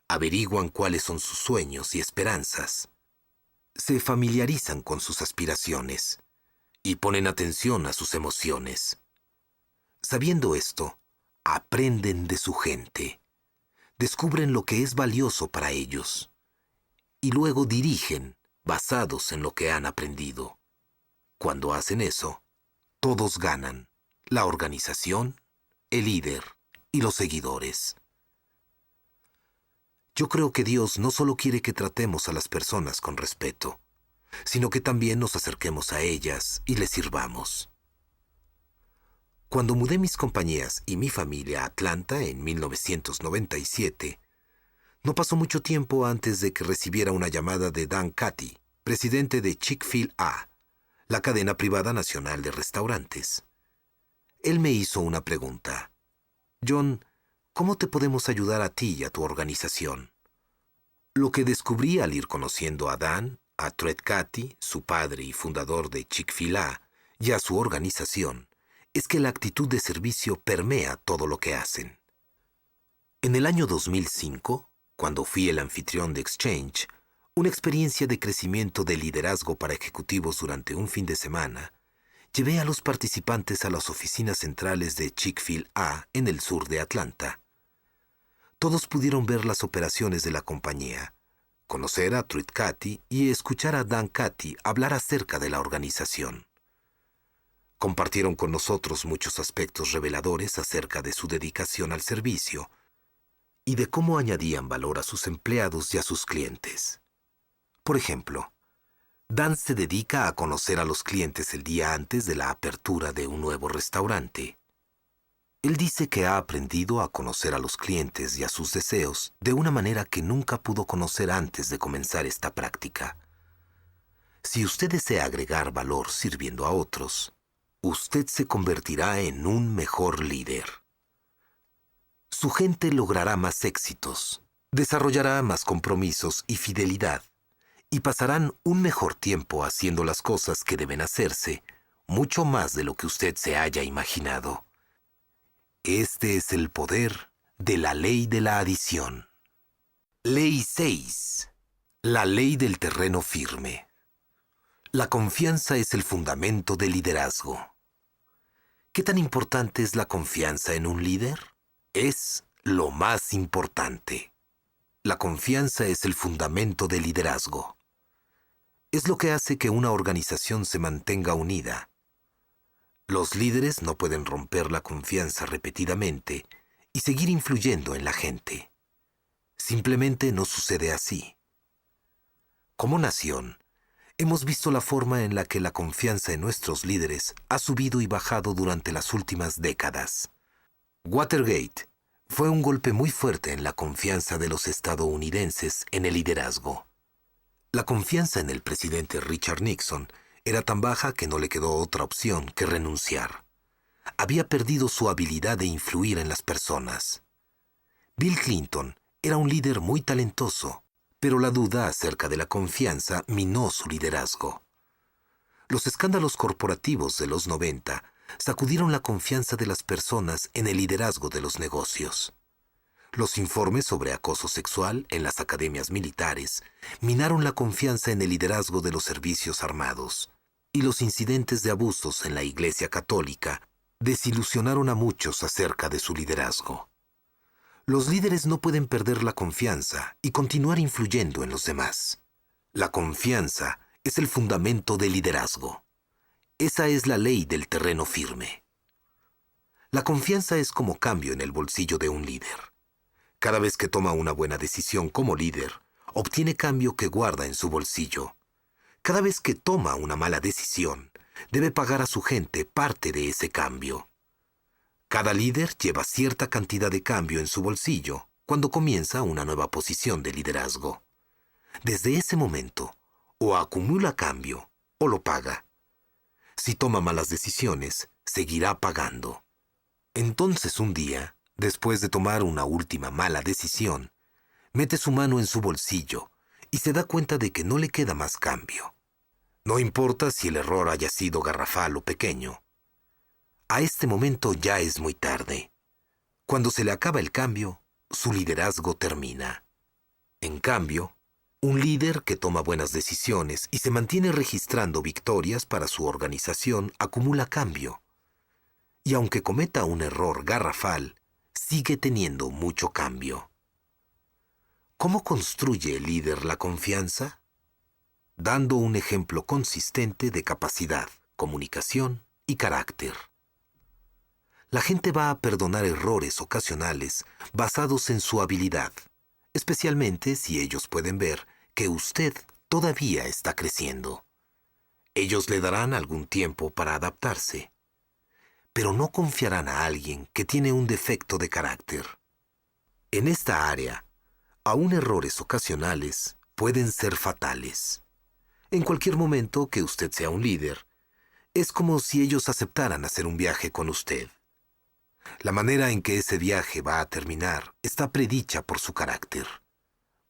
averiguan cuáles son sus sueños y esperanzas, se familiarizan con sus aspiraciones y ponen atención a sus emociones. Sabiendo esto, aprenden de su gente, descubren lo que es valioso para ellos y luego dirigen basados en lo que han aprendido. Cuando hacen eso, todos ganan: la organización, el líder y los seguidores. Yo creo que Dios no solo quiere que tratemos a las personas con respeto, sino que también nos acerquemos a ellas y les sirvamos. Cuando mudé mis compañías y mi familia a Atlanta en 1997, no pasó mucho tiempo antes de que recibiera una llamada de Dan Cathy, presidente de Chick-fil-A, la cadena privada nacional de restaurantes. Él me hizo una pregunta. John, ¿cómo te podemos ayudar a ti y a tu organización? Lo que descubrí al ir conociendo a Dan, a Truett Cathy, su padre y fundador de Chick-fil-A, y a su organización, es que la actitud de servicio permea todo lo que hacen. En el año 2005, cuando fui el anfitrión de Exchange, una experiencia de crecimiento de liderazgo para ejecutivos durante un fin de semana, llevé a los participantes a las oficinas centrales de Chick-fil-A en el sur de Atlanta. Todos pudieron ver las operaciones de la compañía, conocer a Truett Cathy y escuchar a Dan Cathy hablar acerca de la organización. Compartieron con nosotros muchos aspectos reveladores acerca de su dedicación al servicio y de cómo añadían valor a sus empleados y a sus clientes. Por ejemplo, Dan se dedica a conocer a los clientes el día antes de la apertura de un nuevo restaurante. Él dice que ha aprendido a conocer a los clientes y a sus deseos de una manera que nunca pudo conocer antes de comenzar esta práctica. Si usted desea agregar valor sirviendo a otros, usted se convertirá en un mejor líder. Su gente logrará más éxitos, desarrollará más compromisos y fidelidad, y pasarán un mejor tiempo haciendo las cosas que deben hacerse, mucho más de lo que usted se haya imaginado. Este es el poder de la ley de la adición. Ley 6. La ley del terreno firme. La confianza es el fundamento del liderazgo. ¿Qué tan importante es la confianza en un líder? Es lo más importante. La confianza es el fundamento del liderazgo. Es lo que hace que una organización se mantenga unida. Los líderes no pueden romper la confianza repetidamente y seguir influyendo en la gente. Simplemente no sucede así. Como nación, hemos visto la forma en la que la confianza en nuestros líderes ha subido y bajado durante las últimas décadas. Watergate fue un golpe muy fuerte en la confianza de los estadounidenses en el liderazgo. La confianza en el presidente Richard Nixon era tan baja que no le quedó otra opción que renunciar. Había perdido su habilidad de influir en las personas. Bill Clinton era un líder muy talentoso, pero la duda acerca de la confianza minó su liderazgo. Los escándalos corporativos de los 90 sacudieron la confianza de las personas en el liderazgo de los negocios. Los informes sobre acoso sexual en las academias militares minaron la confianza en el liderazgo de los servicios armados, y los incidentes de abusos en la Iglesia Católica desilusionaron a muchos acerca de su liderazgo. Los líderes no pueden perder la confianza y continuar influyendo en los demás. La confianza es el fundamento del liderazgo. Esa es la ley del terreno firme. La confianza es como cambio en el bolsillo de un líder. Cada vez que toma una buena decisión como líder, obtiene cambio que guarda en su bolsillo. Cada vez que toma una mala decisión, debe pagar a su gente parte de ese cambio. Cada líder lleva cierta cantidad de cambio en su bolsillo cuando comienza una nueva posición de liderazgo. Desde ese momento, o acumula cambio o lo paga. Si toma malas decisiones, seguirá pagando. Entonces un día, después de tomar una última mala decisión, mete su mano en su bolsillo y se da cuenta de que no le queda más cambio. No importa si el error haya sido garrafal o pequeño. A este momento ya es muy tarde. Cuando se le acaba el cambio, su liderazgo termina. En cambio, un líder que toma buenas decisiones y se mantiene registrando victorias para su organización acumula cambio. Y aunque cometa un error garrafal, sigue teniendo mucho cambio. ¿Cómo construye el líder la confianza? Dando un ejemplo consistente de capacidad, comunicación y carácter. La gente va a perdonar errores ocasionales basados en su habilidad, especialmente si ellos pueden ver que usted todavía está creciendo. Ellos le darán algún tiempo para adaptarse. pero no confiarán a alguien que tiene un defecto de carácter. En esta área, aún errores ocasionales pueden ser fatales. En cualquier momento que usted sea un líder, es como si ellos aceptaran hacer un viaje con usted. La manera en que ese viaje va a terminar está predicha por su carácter.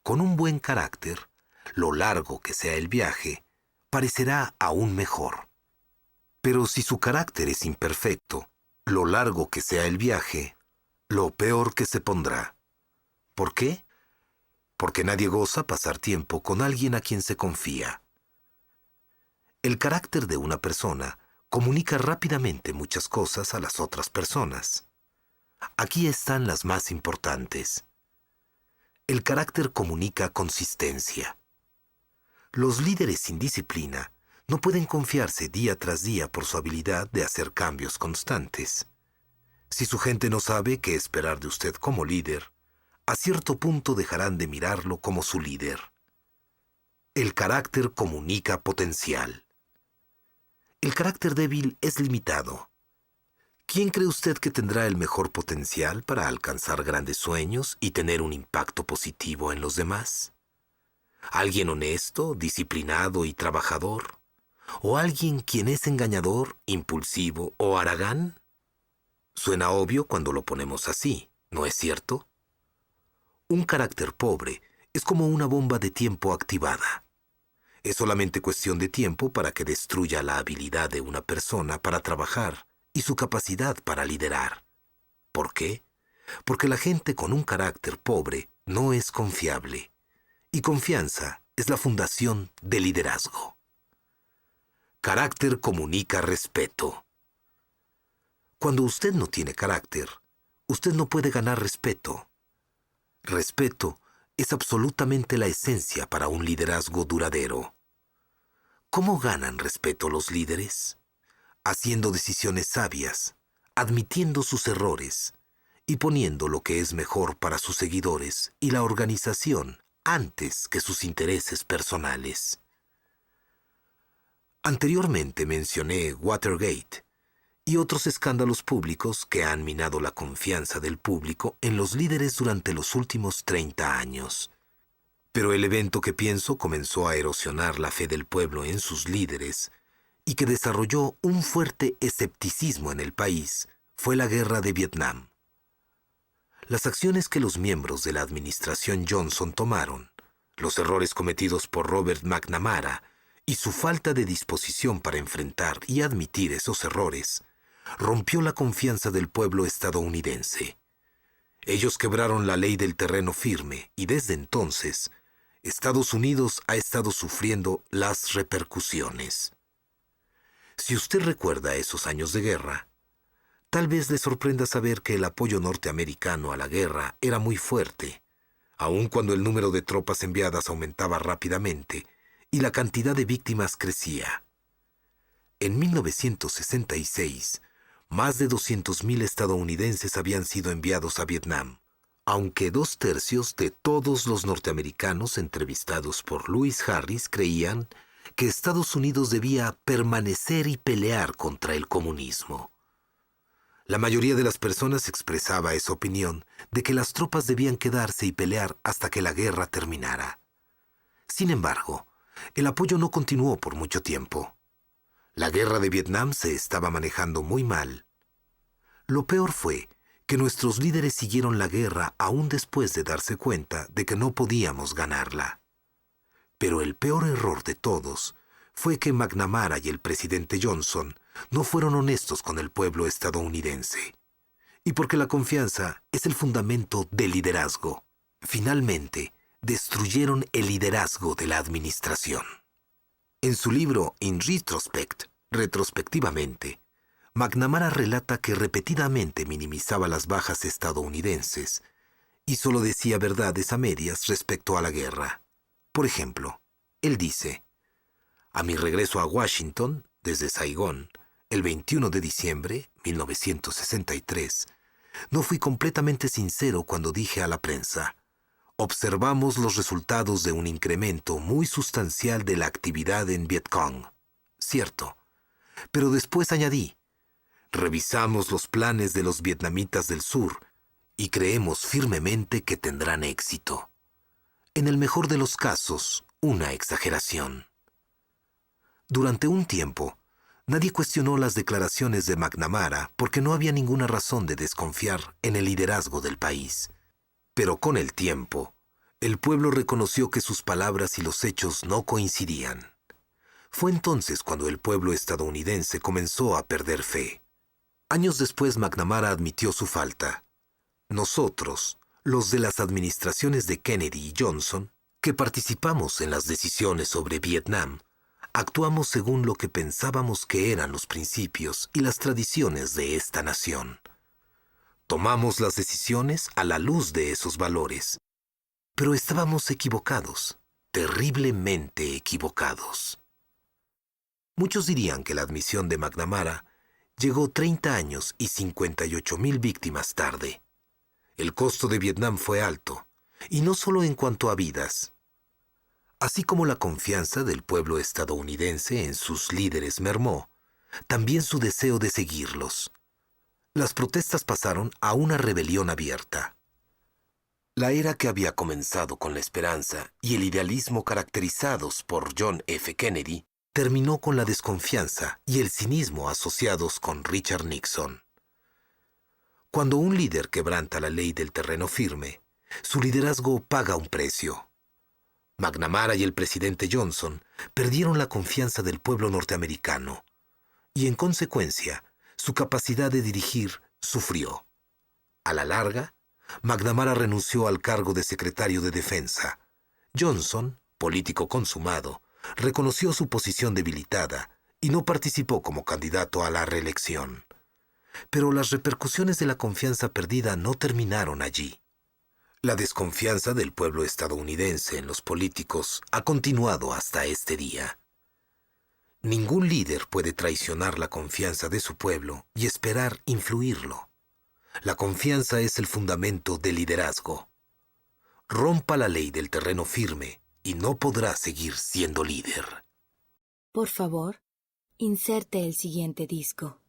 Con un buen carácter, lo largo que sea el viaje, parecerá aún mejor. Pero si su carácter es imperfecto, lo largo que sea el viaje, lo peor que se pondrá. ¿Por qué? Porque nadie goza pasar tiempo con alguien a quien se confía. El carácter de una persona comunica rápidamente muchas cosas a las otras personas. Aquí están las más importantes. El carácter comunica consistencia. Los líderes sin disciplina no pueden confiarse día tras día por su habilidad de hacer cambios constantes. Si su gente no sabe qué esperar de usted como líder, a cierto punto dejarán de mirarlo como su líder. El carácter comunica potencial. El carácter débil es limitado. ¿Quién cree usted que tendrá el mejor potencial para alcanzar grandes sueños y tener un impacto positivo en los demás? ¿Alguien honesto, disciplinado y trabajador? ¿O alguien quien es engañador, impulsivo o haragán? Suena obvio cuando lo ponemos así, ¿no es cierto? Un carácter pobre es como una bomba de tiempo activada. Es solamente cuestión de tiempo para que destruya la habilidad de una persona para trabajar y su capacidad para liderar. ¿Por qué? Porque la gente con un carácter pobre no es confiable. Y confianza es la fundación del liderazgo. Carácter comunica respeto. Cuando usted no tiene carácter, usted no puede ganar respeto. Respeto es absolutamente la esencia para un liderazgo duradero. ¿Cómo ganan respeto los líderes? Haciendo decisiones sabias, admitiendo sus errores y poniendo lo que es mejor para sus seguidores y la organización antes que sus intereses personales. Anteriormente mencioné Watergate y otros escándalos públicos que han minado la confianza del público en los líderes durante los últimos 30 años. Pero el evento que pienso comenzó a erosionar la fe del pueblo en sus líderes y que desarrolló un fuerte escepticismo en el país fue la guerra de Vietnam. Las acciones que los miembros de la administración Johnson tomaron, los errores cometidos por Robert McNamara y su falta de disposición para enfrentar y admitir esos errores, rompió la confianza del pueblo estadounidense. Ellos quebraron la ley del terreno firme y desde entonces, Estados Unidos ha estado sufriendo las repercusiones. Si usted recuerda esos años de guerra, tal vez le sorprenda saber que el apoyo norteamericano a la guerra era muy fuerte, aun cuando el número de tropas enviadas aumentaba rápidamente y la cantidad de víctimas crecía. En 1966, más de 200,000 estadounidenses habían sido enviados a Vietnam, aunque 2/3 de todos los norteamericanos entrevistados por Louis Harris creían que Estados Unidos debía permanecer y pelear contra el comunismo. La mayoría de las personas expresaba esa opinión de que las tropas debían quedarse y pelear hasta que la guerra terminara. Sin embargo, el apoyo no continuó por mucho tiempo. La guerra de Vietnam se estaba manejando muy mal. Lo peor fue que nuestros líderes siguieron la guerra aún después de darse cuenta de que no podíamos ganarla. Pero el peor error de todos fue que McNamara y el presidente Johnson no fueron honestos con el pueblo estadounidense. Y porque la confianza es el fundamento del liderazgo, finalmente destruyeron el liderazgo de la administración. En su libro In Retrospect, retrospectivamente, McNamara relata que repetidamente minimizaba las bajas estadounidenses y solo decía verdades a medias respecto a la guerra. Por ejemplo, él dice: a mi regreso a Washington, desde Saigón, el 21 de diciembre de 1963, no fui completamente sincero cuando dije a la prensa: observamos los resultados de un incremento muy sustancial de la actividad en Vietcong. Cierto. Pero después añadí: Revisamos los planes de los vietnamitas del sur y creemos firmemente que tendrán éxito. En el mejor de los casos, una exageración. Durante un tiempo, nadie cuestionó las declaraciones de McNamara porque no había ninguna razón de desconfiar en el liderazgo del país. Pero con el tiempo, el pueblo reconoció que sus palabras y los hechos no coincidían. Fue entonces cuando el pueblo estadounidense comenzó a perder fe. Años después, McNamara admitió su falta. Nosotros, los de las administraciones de Kennedy y Johnson, que participamos en las decisiones sobre Vietnam, actuamos según lo que pensábamos que eran los principios y las tradiciones de esta nación. Tomamos las decisiones a la luz de esos valores. Pero estábamos equivocados, terriblemente equivocados. Muchos dirían que la admisión de McNamara llegó 30 años y 58,000 víctimas tarde. El costo de Vietnam fue alto, y no solo en cuanto a vidas. Así como la confianza del pueblo estadounidense en sus líderes mermó, también su deseo de seguirlos. Las protestas pasaron a una rebelión abierta. La era que había comenzado con la esperanza y el idealismo caracterizados por John F. Kennedy terminó con la desconfianza y el cinismo asociados con Richard Nixon. Cuando un líder quebranta la ley del terreno firme, su liderazgo paga un precio. McNamara y el presidente Johnson perdieron la confianza del pueblo norteamericano y, en consecuencia, su capacidad de dirigir sufrió. A la larga, McNamara renunció al cargo de secretario de Defensa. Johnson, político consumado, reconoció su posición debilitada y no participó como candidato a la reelección. Pero las repercusiones de la confianza perdida no terminaron allí. La desconfianza del pueblo estadounidense en los políticos ha continuado hasta este día. Ningún líder puede traicionar la confianza de su pueblo y esperar influirlo. La confianza es el fundamento del liderazgo. Rompa la ley del terreno firme y no podrá seguir siendo líder. Por favor, inserte el siguiente disco.